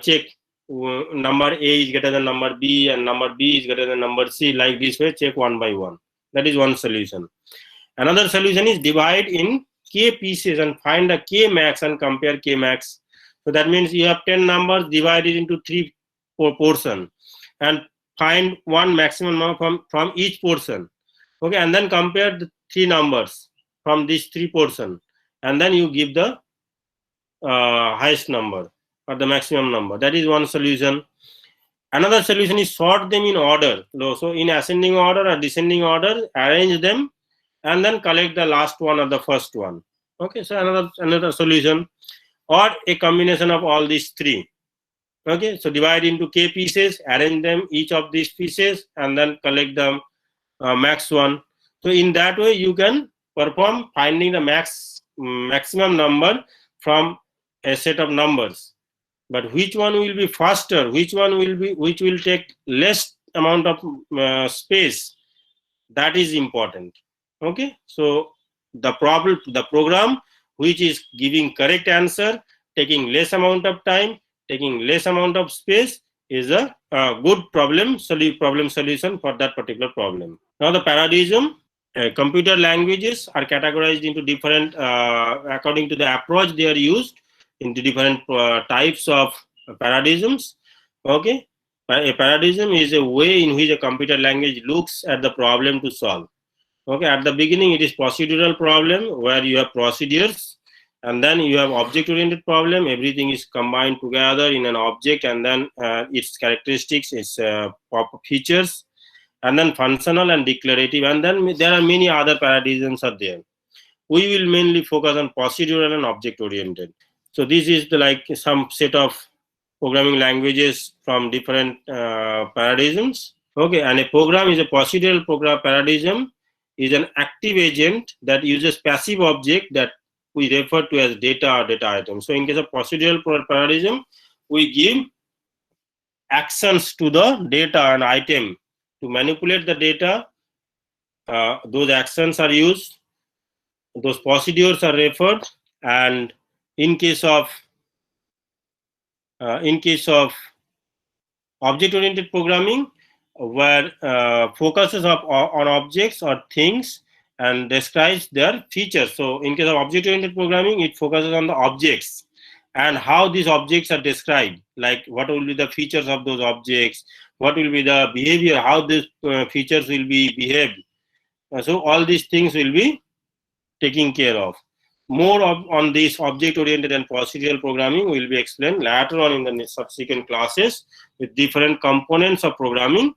A: check number A is greater than number B and number B is greater than number C, like this way, check one by one. That is one solution. Another solution is divide in k pieces and find the k max and compare k max. So that means you have 10 numbers divided into 3 portions and find one maximum number from each portion. Okay, and then compare the 3 numbers from these 3 portions, and then you give the highest number or the maximum number. That is one solution. Another solution is sort them in order. So in ascending order or descending order, arrange them and then collect the last one or the first one. Okay, so another solution, or a combination of all these 3. Okay, so divide into k pieces, arrange them each of these pieces, and then collect the max one. So in that way you can perform finding the maximum number from a set of numbers. But which one will be faster, which will take less amount of space, that is important. Okay, so the program which is giving correct answer, taking less amount of time, taking less amount of space, is a good problem solution for that particular problem. Now the paradigm, computer languages are categorized into different, according to the approach they are used, into different types of paradigms. Okay, a paradigm is a way in which a computer language looks at the problem to solve. Okay, at the beginning it is procedural problem where you have procedures, and then you have object-oriented problem. Everything is combined together in an object, and then its characteristics, its features, and then functional and declarative, and then there are many other paradigms are there. We will mainly focus on procedural and object-oriented. So this is like some set of programming languages from different paradigms. Okay, and a program is a procedural program. Paradigm is an active agent that uses passive object that we refer to as data or data items. So in case of procedural paradigm, we give actions to the data and item to manipulate the data. Those actions are used, those procedures are referred, and in case of object-oriented programming, where focuses on objects or things and describes their features. So in case of object-oriented programming, it focuses on the objects and how these objects are described, like what will be the features of those objects, what will be the behavior, how these features will be behaved. So all these things will be taken care of. More on this object-oriented and procedural programming will be explained later on in the subsequent classes with different components of programming.